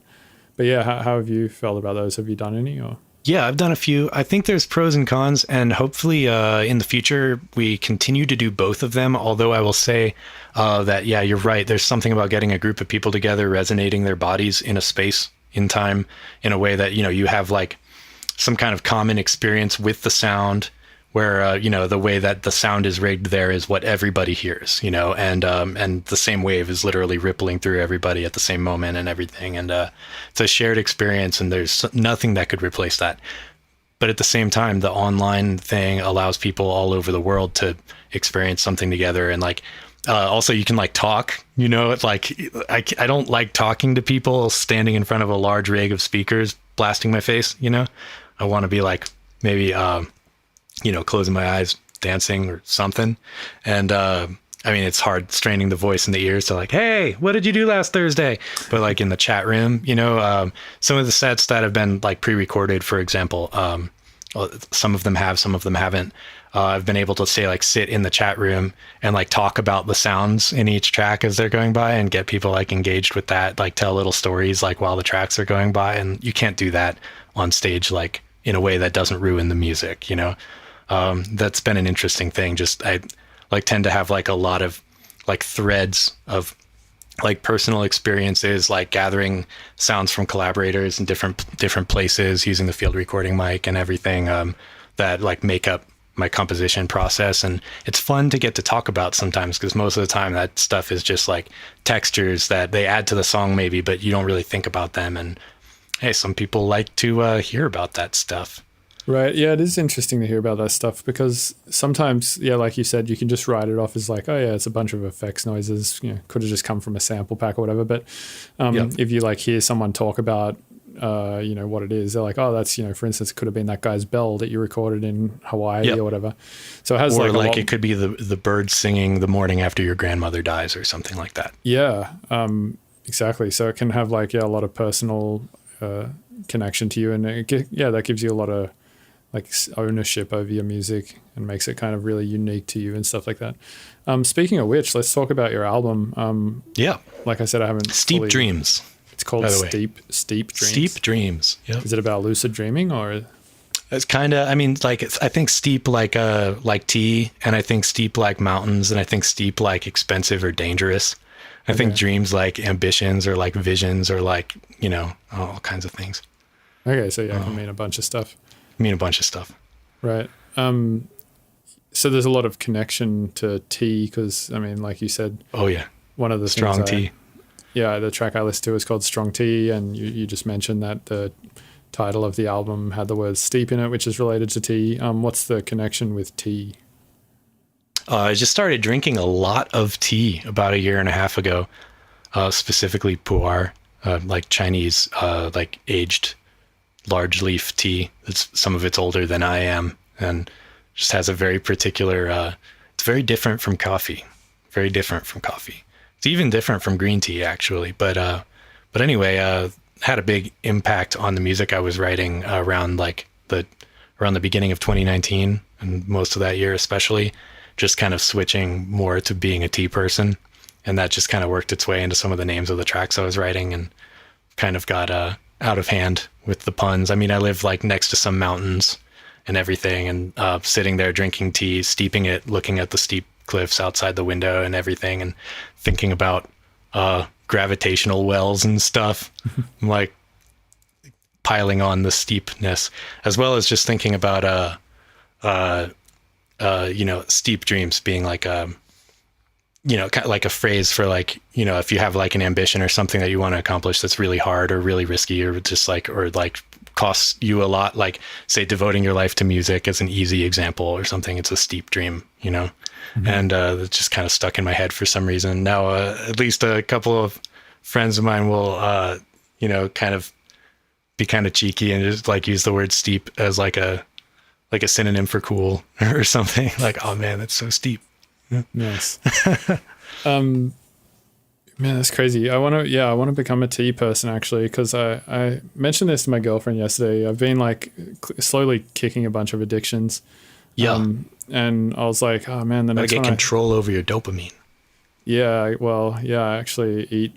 But yeah, how have you felt about those? Have you done any? Or? Yeah, I've done a few. I think there's pros and cons, and hopefully in the future we continue to do both of them. Although I will say that, yeah, you're right. There's something about getting a group of people together, resonating their bodies in a space, in time, in a way that, you have like some kind of common experience with the sound, where the way that the sound is rigged there is what everybody hears, and the same wave is literally rippling through everybody at the same moment and everything, and it's a shared experience, and there's nothing that could replace that. But at the same time, the online thing allows people all over the world to experience something together, and like also you can like talk, it's like I don't like talking to people standing in front of a large rig of speakers blasting my face. I want to be like maybe closing my eyes, dancing or something. And I mean, it's hard straining the voice in the ears to like, hey, what did you do last Thursday? But like in the chat room, some of the sets that have been like pre-recorded, for example, some of them have, some of them haven't. I've been able to say like sit in the chat room and like talk about the sounds in each track as they're going by and get people like engaged with that, like tell little stories like while the tracks are going by. And you can't do that on stage like in a way that doesn't ruin the music, That's been an interesting thing. Just I like tend to have like a lot of like threads of like personal experiences, like gathering sounds from collaborators in different places using the field recording mic and everything that like make up my composition process. And it's fun to get to talk about sometimes, because most of the time that stuff is just like textures that they add to the song maybe, but you don't really think about them. And hey, some people like to hear about that stuff. Right. Yeah, it is interesting to hear about that stuff, because sometimes, yeah, like you said, you can just write it off as like, oh yeah, it's a bunch of effects noises, could have just come from a sample pack or whatever. But if you like hear someone talk about, what it is, they're like, oh, that's, for instance, it could have been that guy's bell that you recorded in Hawaii or whatever. So it has or it could be the bird singing the morning after your grandmother dies or something like that. Yeah, exactly. So it can have like, a lot of personal connection to you. And that gives you a lot of like ownership over your music and makes it kind of really unique to you and stuff like that. Speaking of which, let's talk about your album. Like I said, I haven't Steep Dreams. It's called Steep Dreams. Steep Dreams. Yep. Is it about lucid dreaming, or? It's kind of, I mean, like, I think steep like tea, and I think steep like mountains, and I think steep like expensive or dangerous. I think dreams like ambitions or like visions or like, all kinds of things. Okay, so it can mean a bunch of stuff. Right. So there's a lot of connection to tea because, I mean, like you said. Oh, yeah. One of the Strong tea. The track I listened to is called Strong Tea, and you just mentioned that the title of the album had the word steep in it, which is related to tea. What's the connection with tea? I just started drinking a lot of tea about a year and a half ago, specifically pu'er, like Chinese, like aged large leaf tea. Some of it's older than I am, and just has a very particular, it's very different from coffee. It's even different from green tea, actually. But anyway, had a big impact on the music I was writing around the beginning of 2019 and most of that year, especially, just kind of switching more to being a tea person. And that just kind of worked its way into some of the names of the tracks I was writing, and kind of got out of hand with the puns. I mean, I live like next to some mountains and everything, and sitting there drinking tea, steeping it, looking at the steep cliffs outside the window and everything, and thinking about gravitational wells and stuff. I'm like piling on the steepness, as well as just thinking about steep dreams being like kind of like a phrase for like, if you have like an ambition or something that you want to accomplish that's really hard or really risky or just like, or like costs you a lot, like say devoting your life to music is an easy example or something. It's a steep dream, Mm-hmm. And it just kind of stuck in my head for some reason. Now, at least a couple of friends of mine will, kind of be kind of cheeky and just like use the word steep as like a synonym for cool or something. Like, oh man, that's so steep. Nice. Man, that's crazy. I want to become a tea person actually, because I mentioned this to my girlfriend yesterday. I've been like slowly kicking a bunch of addictions. Yeah. And I was like, oh man, the next one. Get control over your dopamine. Yeah. Well, yeah, I actually eat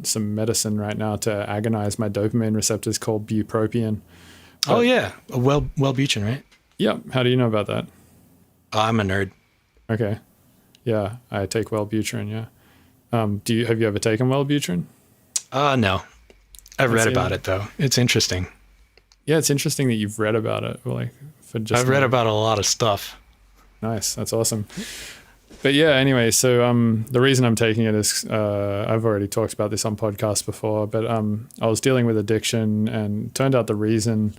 some medicine right now to agonize my dopamine receptors called bupropion. Oh yeah. Wellbutrin, right? Yeah. How do you know about that? I'm a nerd. Okay. Yeah, I take Wellbutrin. Yeah. Have you ever taken Wellbutrin? No. I've read about it though. It's interesting. Yeah, it's interesting that you've read about it. Like, for just I've read about a lot of stuff. Nice, that's awesome. But yeah, anyway, so the reason I'm taking it is I've already talked about this on podcasts before, but I was dealing with addiction, and turned out the reason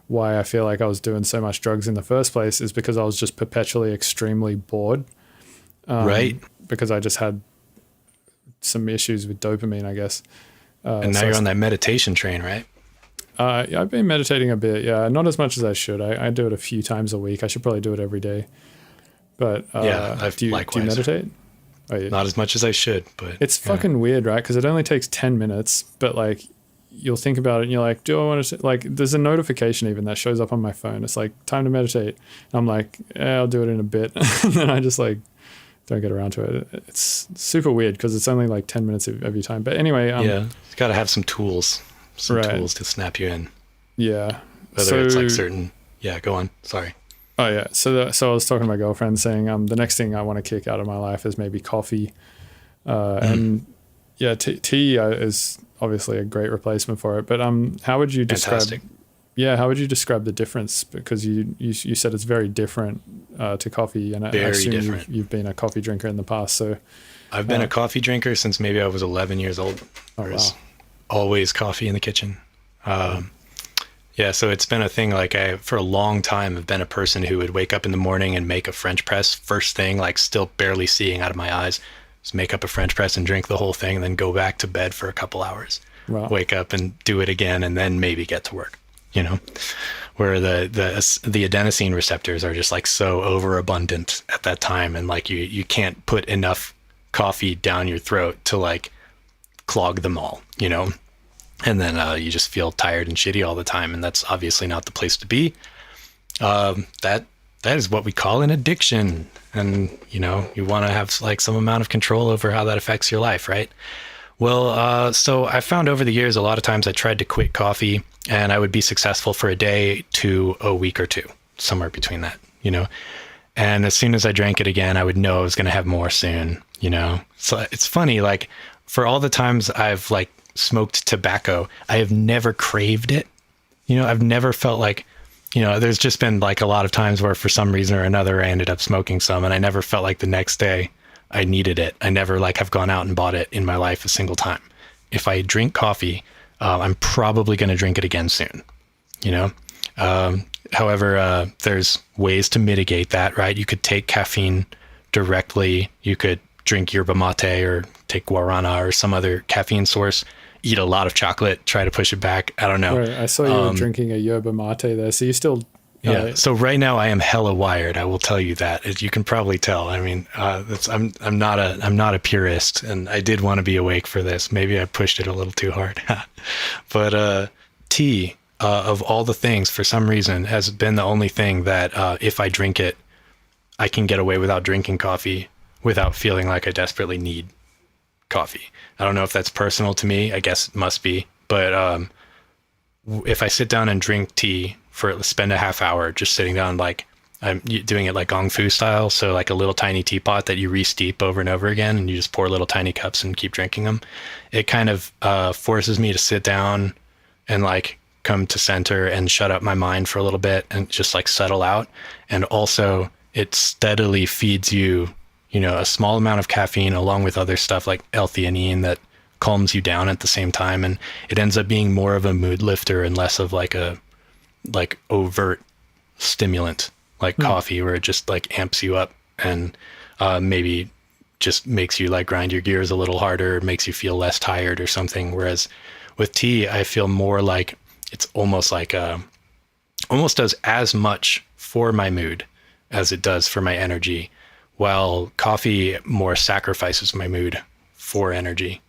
why I feel like I was doing so much drugs in the first place is because I was just perpetually extremely bored. Right. Because I just had some issues with dopamine, I guess. And now you're on that meditation train, right? I've been meditating a bit, yeah. Not as much as I should. I do it a few times a week. I should probably do it every day. But do you meditate? Oh, yeah. Not as much as I should, but it's fucking weird, right? Because it only takes 10 minutes, but like you'll think about it and you're like, do I want to, like, there's a notification even that shows up on my phone. It's like, time to meditate. And I'm like, I'll do it in a bit. And then I just like don't get around to it. It's super weird because it's only like 10 minutes of your time. But anyway. You got to have some tools to snap you in. Yeah. Whether it's like certain, go on. Sorry. Oh yeah. So I was talking to my girlfriend saying, the next thing I want to kick out of my life is maybe coffee. And yeah, tea is obviously a great replacement for it. But how would you describe? Fantastic. Yeah, how would you describe the difference? Because you said it's very different to coffee, and I assume you've been a coffee drinker in the past. So I've been a coffee drinker since maybe I was 11 years old. There's always coffee in the kitchen. So it's been a thing. Like for a long time, I've been a person who would wake up in the morning and make a French press first thing, like still barely seeing out of my eyes. Just make up a French press and drink the whole thing, and then go back to bed for a couple hours. Wow. Wake up and do it again, and then maybe get to work. You know, where the adenosine receptors are just like so overabundant at that time, and like you can't put enough coffee down your throat to like clog them all, you know, and then you just feel tired and shitty all the time, and that's obviously not the place to be. That is what we call an addiction, and you know, you want to have like some amount of control over how that affects your life, right? Well, so I found over the years, a lot of times I tried to quit coffee and I would be successful for a day to a week or two, somewhere between that, you know, and as soon as I drank it again, I would know I was going to have more soon, you know. So it's funny, like for all the times I've like smoked tobacco, I have never craved it. You know, I've never felt like, you know, there's just been like a lot of times where for some reason or another, I ended up smoking some and I never felt like the next day I needed it. I never like have gone out and bought it in my life a single time. If I drink coffee, I'm probably going to drink it again soon, you know? However, there's ways to mitigate that, right? You could take caffeine directly. You could drink yerba mate or take guarana or some other caffeine source, eat a lot of chocolate, try to push it back. I don't know. Right. I saw you were drinking a yerba mate there. So you still... Yeah. So right now I am hella wired. I will tell you that. As you can probably tell. I mean, I'm not a purist, and I did want to be awake for this. Maybe I pushed it a little too hard. But tea, of all the things, for some reason, has been the only thing that if I drink it, I can get away without drinking coffee without feeling like I desperately need coffee. I don't know if that's personal to me. I guess it must be. But if I sit down and drink tea, spend a half hour just sitting down, like I'm doing it like Gong Fu style. So like a little tiny teapot that you re-steep over and over again, and you just pour little tiny cups and keep drinking them. It kind of forces me to sit down and like come to center and shut up my mind for a little bit and just like settle out. And also it steadily feeds you, you know, a small amount of caffeine along with other stuff like L-theanine that calms you down at the same time. And it ends up being more of a mood lifter and less of like a overt stimulant like coffee, where it just like amps you up and maybe just makes you like grind your gears a little harder, makes you feel less tired or something. Whereas with tea, I feel more like it's almost like almost does as much for my mood as it does for my energy, while coffee more sacrifices my mood for energy.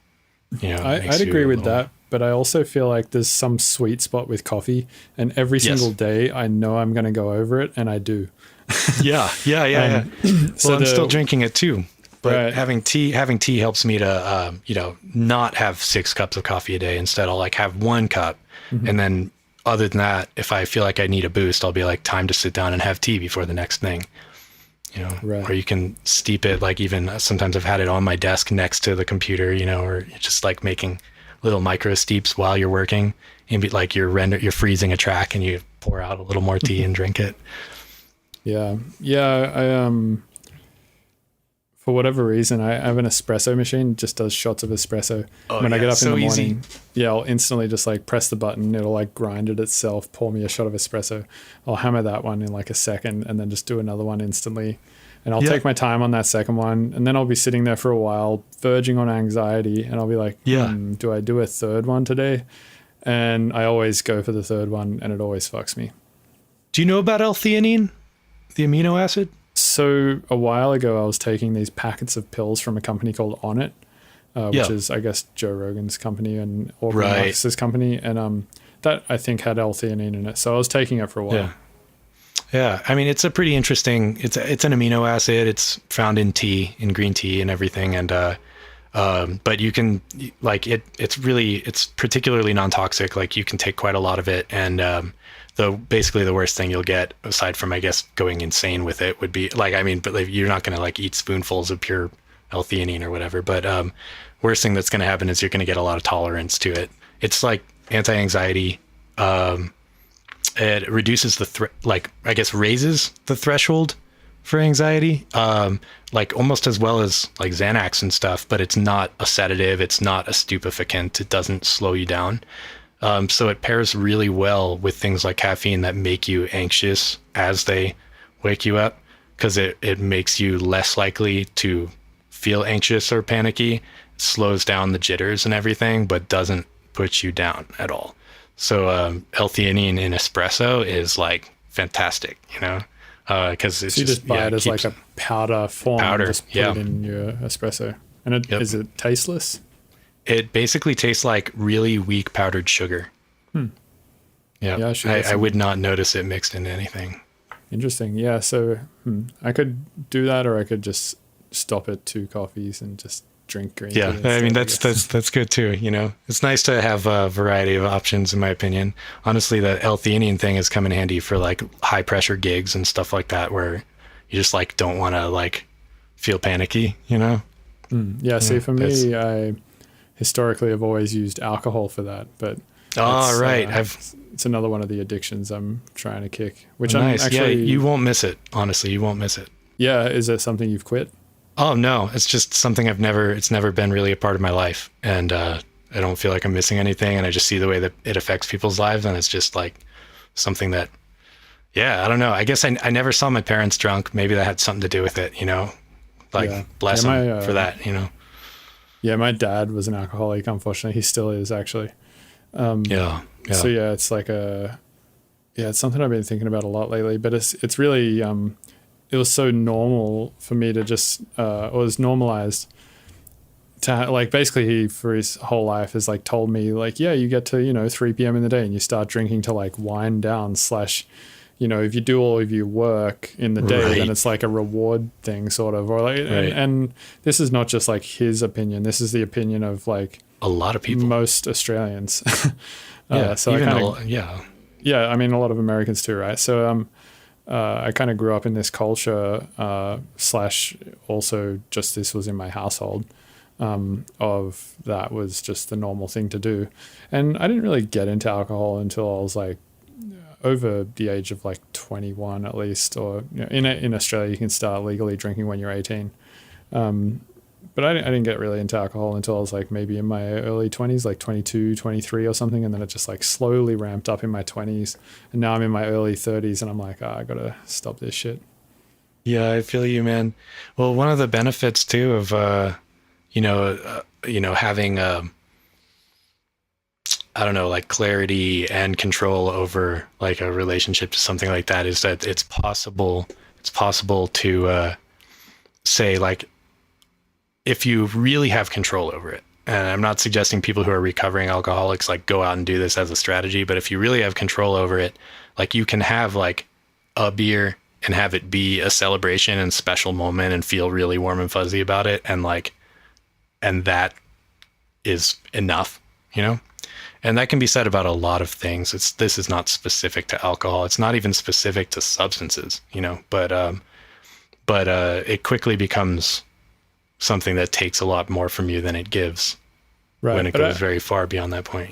You know, I'd agree with that. But I also feel like there's some sweet spot with coffee, and every single day I know I'm going to go over it, and I do. Yeah. Well, I'm still drinking it too, but having tea helps me to, you know, not have 6 cups of coffee a day. Instead, I'll like have 1 cup. And then other than that, if I feel like I need a boost, I'll be like, time to sit down and have tea before the next thing, you know, or you can steep it. Like even sometimes I've had it on my desk next to the computer, you know, or just like making little micro steeps while you're working Maybe like you're freezing a track and you pour out a little more tea and drink it. Yeah. I for whatever reason, I have an espresso machine, just does shots of espresso. When I get up in the morning, I'll instantly just like press the button. It'll like grind it itself, pour me a shot of espresso. I'll hammer that one in like a second and then just do another one instantly. And I'll take my time on that second one. And then I'll be sitting there for a while, verging on anxiety. And I'll be like, do I do a third one today? And I always go for the third one and it always fucks me. Do you know about L-theanine, the amino acid? So a while ago, I was taking these packets of pills from a company called Onnit, which is, I guess, Joe Rogan's company and Aubrey Marcus's company. And that, I think, had L-theanine in it. So I was taking it for a while. Yeah. I mean, it's a pretty interesting, it's an amino acid. It's found in tea, in green tea and everything. And, but you can, like, it's particularly non-toxic. Like, you can take quite a lot of it. And, basically the worst thing you'll get, aside from, I guess, going insane with it, would be like, I mean, but like, you're not going to like eat spoonfuls of pure L-theanine or whatever. But worst thing that's going to happen is you're going to get a lot of tolerance to it. It's like anti-anxiety. It reduces raises the threshold for anxiety, like almost as well as like Xanax and stuff. But it's not a sedative. It's not a stupefacant. It doesn't slow you down. So it pairs really well with things like caffeine that make you anxious as they wake you up, because it makes you less likely to feel anxious or panicky. It slows down the jitters and everything, but doesn't put you down at all. So L-theanine in espresso is like fantastic, because it's so you just buy it as like a powder form. Just put it in your espresso. And is it tasteless? It basically tastes like really weak powdered sugar. Yeah, I would not notice it mixed into anything. Interesting. Yeah, so I could do that, or I could just stop at 2 coffees and just drink green tea. Yeah, I mean, that's good too. It's nice to have a variety of options, in my opinion. Honestly, the L-theanine thing has come in handy for like high pressure gigs and stuff like that, where you just like don't want to like feel panicky, Yeah, see, for me, I historically have always used alcohol for that, but it's another one of the addictions I'm trying to kick, which I'm actually... Yeah, you won't miss it. Honestly, you won't miss it. Yeah, is it something you've quit? Oh no, it's just something it's never been really a part of my life, and I don't feel like I'm missing anything, and I just see the way that it affects people's lives, and it's just like something that, I don't know. I guess I never saw my parents drunk. Maybe that had something to do with it, bless them for that, Yeah, my dad was an alcoholic, unfortunately. He still is, actually. So it's like it's something I've been thinking about a lot lately, but it's really, it was so normal for me to just, it was normalized to like, basically he, for his whole life, has like told me like, you get to, 3 p.m. in the day and you start drinking to like wind down / if you do all of your work in the day, then it's like a reward thing sort of, or like, and this is not just like his opinion. This is the opinion of like a lot of people, most Australians. I mean, a lot of Americans too, right? So, I kind of grew up in this culture, / also just this was in my household, of that was just the normal thing to do. And I didn't really get into alcohol until I was like, over the age of like 21 at least, or in Australia you can start legally drinking when you're 18, but I didn't get really into alcohol until I was like maybe in my early 20s, like 22, 23 or something, and then it just like slowly ramped up in my 20s, and now I'm in my early 30s and I'm like, I gotta stop this shit. Yeah, I feel you, man. Well, one of the benefits too of having I don't know, like clarity and control over like a relationship to something like that is that it's possible to say, like, if you really have control over it, and I'm not suggesting people who are recovering alcoholics like go out and do this as a strategy, but if you really have control over it, like you can have like a beer and have it be a celebration and special moment and feel really warm and fuzzy about it, and that is enough, And that can be said about a lot of things. This is not specific to alcohol. It's not even specific to substances, but it quickly becomes something that takes a lot more from you than it gives when it goes very far beyond that point,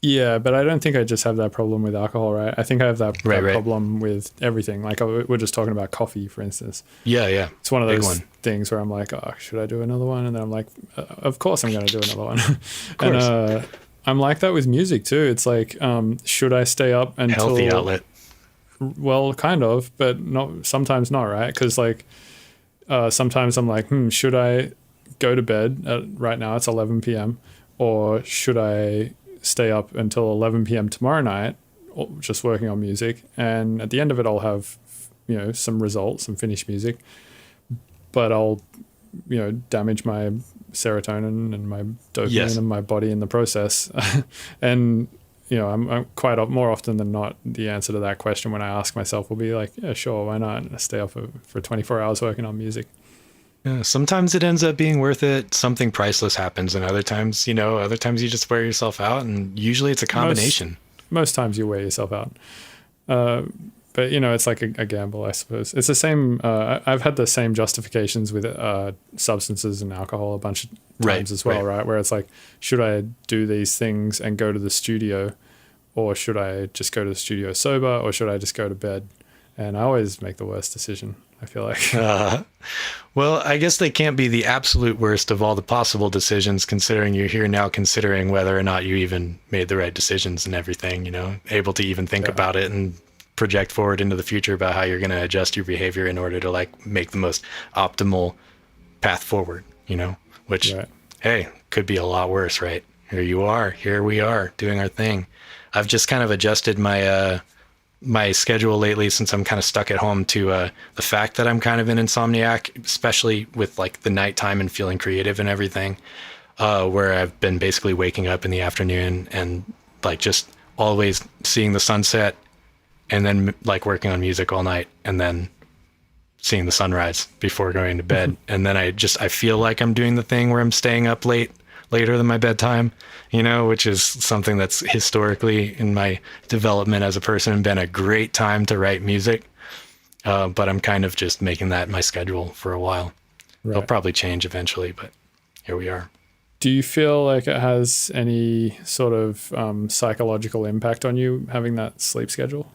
Yeah, but I don't think I just have that problem with alcohol, right? I think I have that Right. problem with everything. Like we're just talking about coffee, for instance. Yeah. It's one of Big those one. things where I'm like, oh, should I do another one? And then I'm like, of course I'm going to do another one. course. And I'm like that with music too. It's like, should I stay up until Healthy outlet. Well, kind of, but not sometimes not, right? Because like sometimes I'm like, should I go to bed right now? It's 11 p.m. Or should I stay up until 11 p.m. tomorrow night, just working on music? And at the end of it, I'll have some results, some finished music, but I'll damage my serotonin and my dopamine in my body in the process. And I'm quite more often than not, the answer to that question when I ask myself will be like, yeah, sure, why not? I stay up for 24 hours working on music. Yeah, sometimes it ends up being worth it. Something priceless happens, and other times you just wear yourself out, and usually it's a combination. Most times you wear yourself out. But it's like a gamble, I suppose. It's the same. I've had the same justifications with substances and alcohol a bunch of times as well, right? Where it's like, should I do these things and go to the studio, or should I just go to the studio sober, or should I just go to bed? And I always make the worst decision, I feel like. Well, I guess they can't be the absolute worst of all the possible decisions, considering you're here now considering whether or not you even made the right decisions and everything, able to even think about it and project forward into the future about how you're going to adjust your behavior in order to like make the most optimal path forward, which, hey, could be a lot worse, right? Here we are doing our thing. I've just kind of adjusted my schedule lately, since I'm kind of stuck at home, to the fact that I'm kind of an insomniac, especially with like the nighttime and feeling creative and everything, where I've been basically waking up in the afternoon and like just always seeing the sunset, and then like working on music all night, and then seeing the sunrise before going to bed. And then I feel like I'm doing the thing where I'm staying up later than my bedtime, which is something that's historically in my development as a person been a great time to write music. But I'm kind of just making that my schedule for a while. Right. It'll probably change eventually, but here we are. Do you feel like it has any sort of psychological impact on you having that sleep schedule?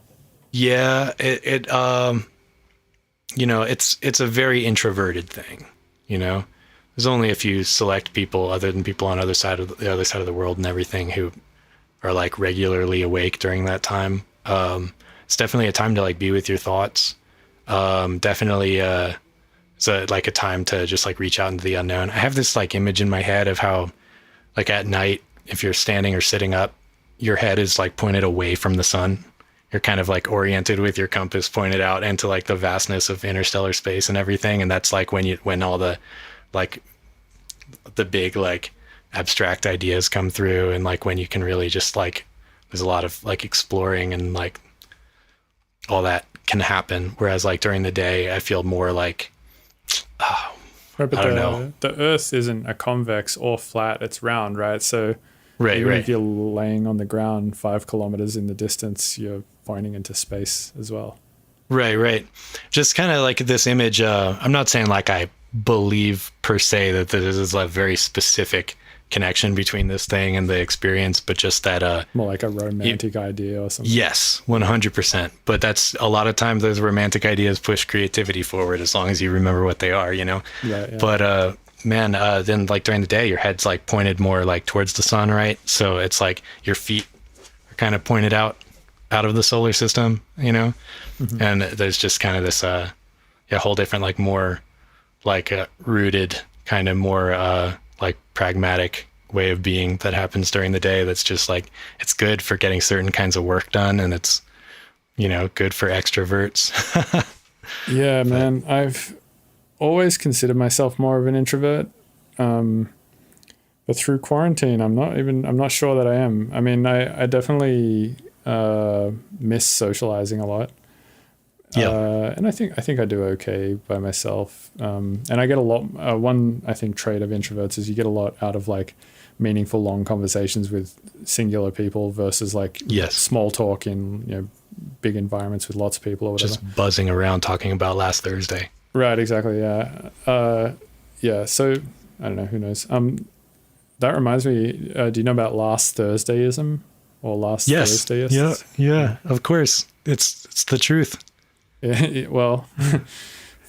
Yeah, it's a very introverted thing, There's only a few select people, other than people on the other side of the world and everything, who are like regularly awake during that time. It's definitely a time to like be with your thoughts. Definitely it's like a time to just like reach out into the unknown. I have this like image in my head of how like at night, if you're standing or sitting up, your head is like pointed away from the sun. You're kind of like oriented with your compass pointed out into like the vastness of interstellar space and everything. And that's like when all the like the big like abstract ideas come through, and like when you can really just like, there's a lot of like exploring and like all that can happen. Whereas like during the day, I feel more like, I don't know. The Earth isn't a convex or flat; it's round, right? So even if you're laying on the ground 5 kilometers in the distance, you're pointing into space as well. Right. Just kind of like this image. I'm not saying like I believe per se that this is a very specific connection between this thing and the experience, but just that more like a romantic idea or something. Yes, 100%. But that's a lot of times those romantic ideas push creativity forward, as long as you remember what they are, Right, yeah. But then like during the day, your head's like pointed more like towards the sun, right? So it's like your feet are kind of pointed out of the solar system, Mm-hmm. And there's just kind of this whole different like more like rooted kind of more like pragmatic way of being that happens during the day. That's just like, it's good for getting certain kinds of work done, and it's good for extroverts. Yeah, man, I've always considered myself more of an introvert, but through quarantine I'm not sure that I am. I mean, I definitely miss socializing a lot. Yeah. And I think I do okay by myself. And I get a lot, one, I think, trait of introverts is you get a lot out of like meaningful, long conversations with singular people versus like small talk in, big environments with lots of people or whatever. Just buzzing around talking about last Thursday. Right. Exactly. Yeah. Yeah. So I don't know, who knows? That reminds me, do you know about last Thursdayism? or last Yes. Thursday. Yeah. Of course. It's the truth. Yeah, well,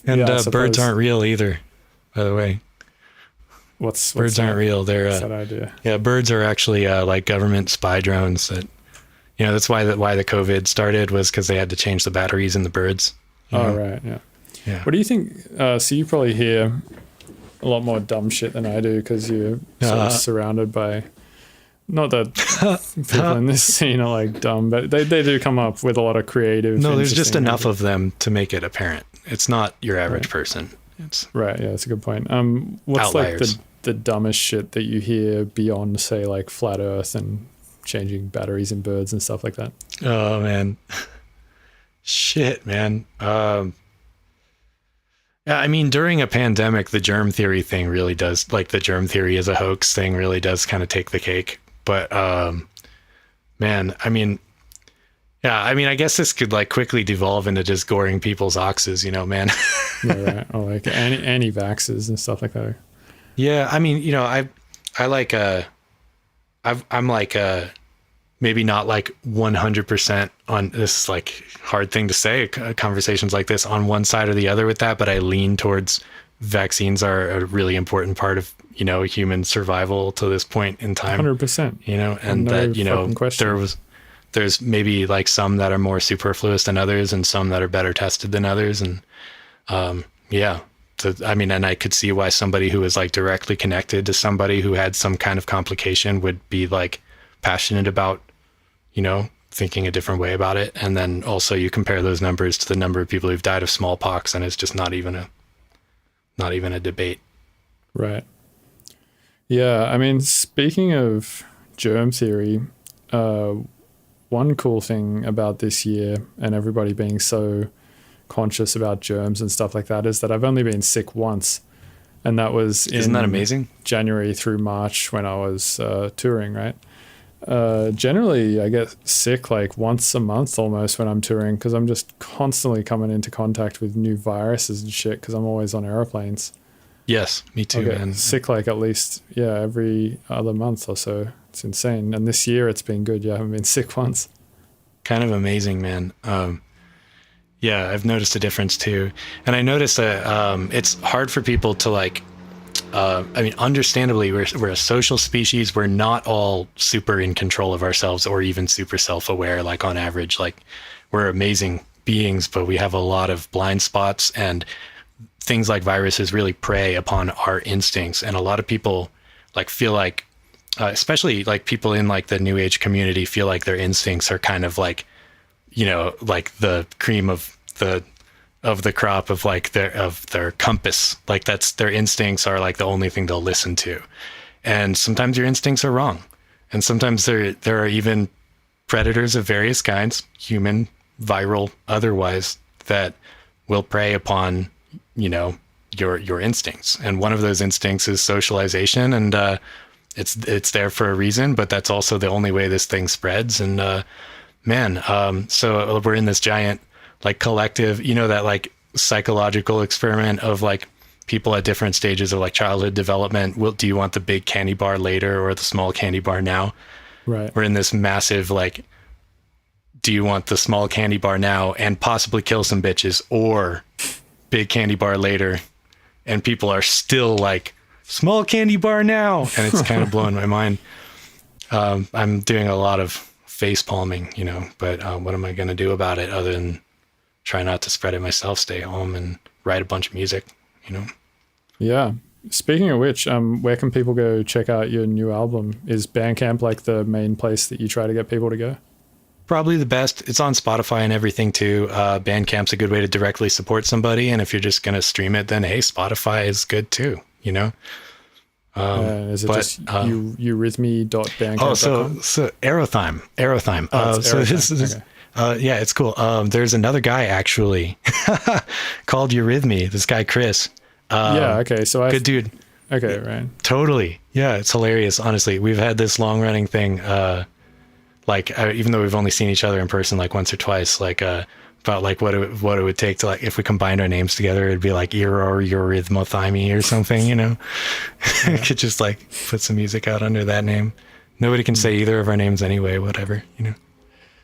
And yeah, I birds suppose. aren't real either, by the way. What's Birds aren't real. They're What's that idea? yeah, birds are actually like government spy drones that, that's why the COVID started, was because they had to change the batteries in the birds. Oh, right. Yeah. Yeah. What do you think? So you probably hear a lot more dumb shit than I do because you're sort of surrounded by, not that people in this scene are like dumb, but they do come up with a lot of creative. No, there's just interesting enough ideas. of them to make it apparent. It's not your average person. It's Right. Yeah, that's a good point. What's Outliers. like the dumbest shit that you hear beyond, say, like flat Earth and changing batteries in birds and stuff like that? oh man, shit, man. Yeah, I mean, during a pandemic, the germ theory thing really does, like the germ theory is a hoax thing, really does kind of take the cake. But man, I mean, yeah, I mean, I guess this could like quickly devolve into just goring people's oxes, man. Yeah, right. Or like anti-vaxxers and stuff like that. Yeah, I mean, I like I'm like maybe not like 100% on this, like hard thing to say, conversations like this, on one side or the other with that, but I lean towards vaccines are a really important part of human survival to this point in time. 100%. And No that fucking question. there's maybe like some that are more superfluous than others, and some that are better tested than others, and yeah. So, I mean, and I could see why somebody who was like directly connected to somebody who had some kind of complication would be like passionate about, thinking a different way about it. And then also you compare those numbers to the number of people who've died of smallpox, and it's just not even a debate. Right. Yeah, I mean, speaking of germ theory, one cool thing about this year and everybody being so conscious about germs and stuff like that is that I've only been sick once, and that was Isn't that amazing? January through March when I was touring, right? Generally I get sick like once a month almost when I'm touring, because I'm just constantly coming into contact with new viruses and shit, because I'm always on airplanes. Yes, me too, I get man. sick like at least every other month or so. It's insane. And this year it's been good. I haven't been sick once. Kind of amazing, man. Yeah, I've noticed a difference too. And I noticed that it's hard for people to like, I mean, understandably, we're a social species. We're not all super in control of ourselves or even super self-aware, like on average. Like, we're amazing beings, but we have a lot of blind spots, and things like viruses really prey upon our instincts. And a lot of people like feel like, especially like people in like the new age community, feel like their instincts are kind of like, like the cream of the crop of like their compass. Like that's their instincts are like the only thing they'll listen to. And sometimes your instincts are wrong. And sometimes there are even predators of various kinds, human, viral, otherwise, that will prey upon, your instincts. And one of those instincts is socialization. And it's there for a reason, but that's also the only way this thing spreads. And so we're in this giant like collective, that like psychological experiment of like people at different stages of like childhood development. Do you want the big candy bar later or the small candy bar now? Right. We're in this massive like, do you want the small candy bar now and possibly kill some bitches, or big candy bar later? And people are still like, small candy bar now. And it's kind of blowing my mind. I'm doing a lot of face palming, but what am I going to do about it other than try not to spread it myself, stay home and write a bunch of music, Yeah. Speaking of which, where can people go check out your new album? Is Bandcamp like the main place that you try to get people to go? Probably the best. It's on Spotify and everything too. Bandcamp's a good way to directly support somebody. And if you're just going to stream it, then hey, Spotify is good too, Is it just eurythmia.bandcamp.com? Oh, so Erothyme. Oh, so Erothyme. this is, Okay. yeah, it's cool. There's another guy actually called Eurythmia. This guy, Chris. Yeah. Okay. So good dude. Okay. Right. Totally. Yeah. It's hilarious. Honestly, we've had this long running thing. Even though we've only seen each other in person like once or twice, about like what it would take to like, if we combined our names together, it'd be like Eurythmothyme or something, Yeah. Could just like put some music out under that name. Nobody can say either of our names anyway, whatever, you know?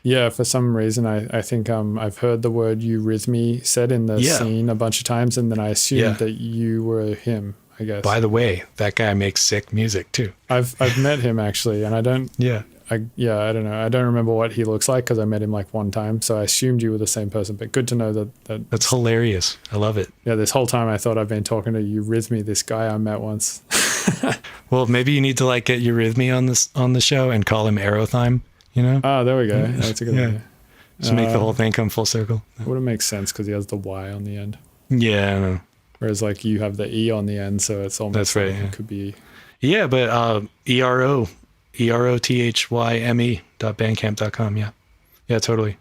Yeah, for some reason, I think I've heard the word eurythmy said in the scene a bunch of times, and then I assumed that you were him, I guess. By the way, that guy makes sick music too. I've met him actually, and I don't know. I don't remember what he looks like because I met him like one time, so I assumed you were the same person. But good to know that That's hilarious. I love it. Yeah, this whole time I thought I've been talking to Eurythmy, this guy I met once. Well, maybe you need to like get Eurythmy on the show and call him Erothyme, you know? Oh, there we go. That's a good idea. Just make the whole thing come full circle. Would it make sense because he has the Y on the end? Yeah, I know. Whereas like you have the E on the end, so it's almost That's right. Like it could be. Yeah, but erothyme.bandcamp.com. Yeah, totally.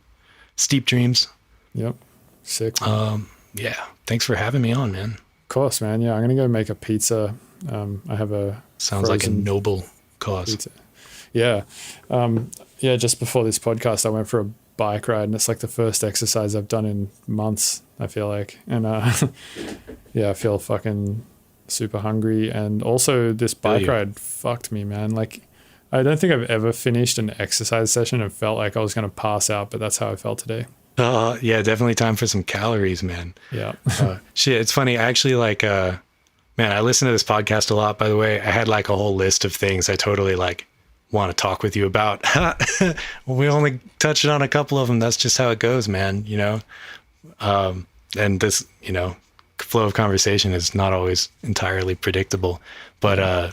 Steep Dreams. Yep. Sick. Yeah. Thanks for having me on, man. Of course, man. Yeah, I'm gonna go make a pizza. I have a sounds like a noble cause. Pizza. Yeah. Just before this podcast, I went for a bike ride, and it's like the first exercise I've done in months, I feel like. And I feel fucking super hungry. And also this bike ride fucked me, man. Like, I don't think I've ever finished an exercise session and felt like I was going to pass out, but that's how I felt today. Yeah, definitely time for some calories, man. Yeah. Shit, it's funny. I actually man, I listen to this podcast a lot, by the way. I had like a whole list of things I totally like want to talk with you about. We only touched on a couple of them. That's just how it goes, man, you know? And this, you know, flow of conversation is not always entirely predictable, but I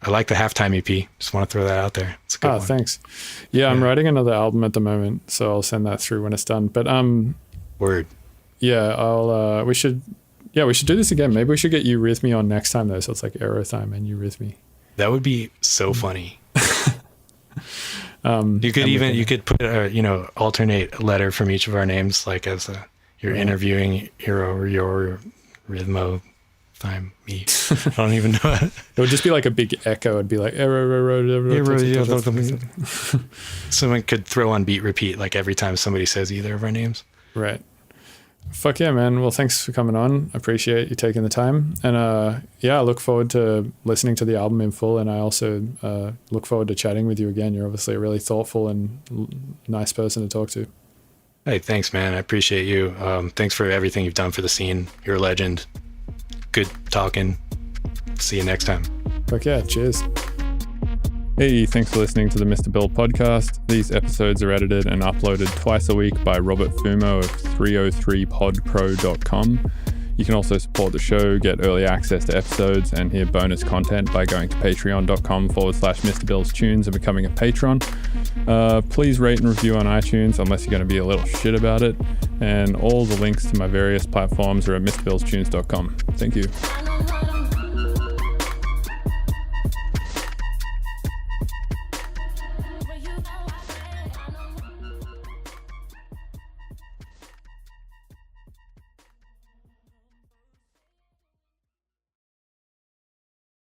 like the Halftime EP. Just want to throw that out there. It's a good one. Thanks. Yeah, I'm writing another album at the moment, so I'll send that through when it's done. But word. Yeah, I'll we should do this again. Maybe we should get Eurythmy on next time though, so it's like Erothyme and Eurythmy. That would be so funny. You could put alternate a letter from each of our names, like as you're interviewing your rhythmo time me. I don't even know. It would just be like a big echo. It'd be like someone could throw on beat repeat like every time somebody says either of our names. Right. Fuck yeah, man. Well, thanks for coming on. I appreciate you taking the time. And I look forward to listening to the album in full. And I also look forward to chatting with you again. You're obviously a really thoughtful and nice person to talk to. Hey, thanks, man. I appreciate you. Thanks for everything you've done for the scene. You're a legend. Good talking. See you next time. Fuck yeah. Cheers. Hey, thanks for listening to the Mr. Bill podcast. These episodes are edited and uploaded twice a week by Robert Fumo of 303podpro.com. You can also support the show, get early access to episodes, and hear bonus content by going to patreon.com/Mr. Bill's Tunes and becoming a patron. Please rate and review on iTunes unless you're going to be a little shit about it. And all the links to my various platforms are at MrBillsTunes.com. Thank you.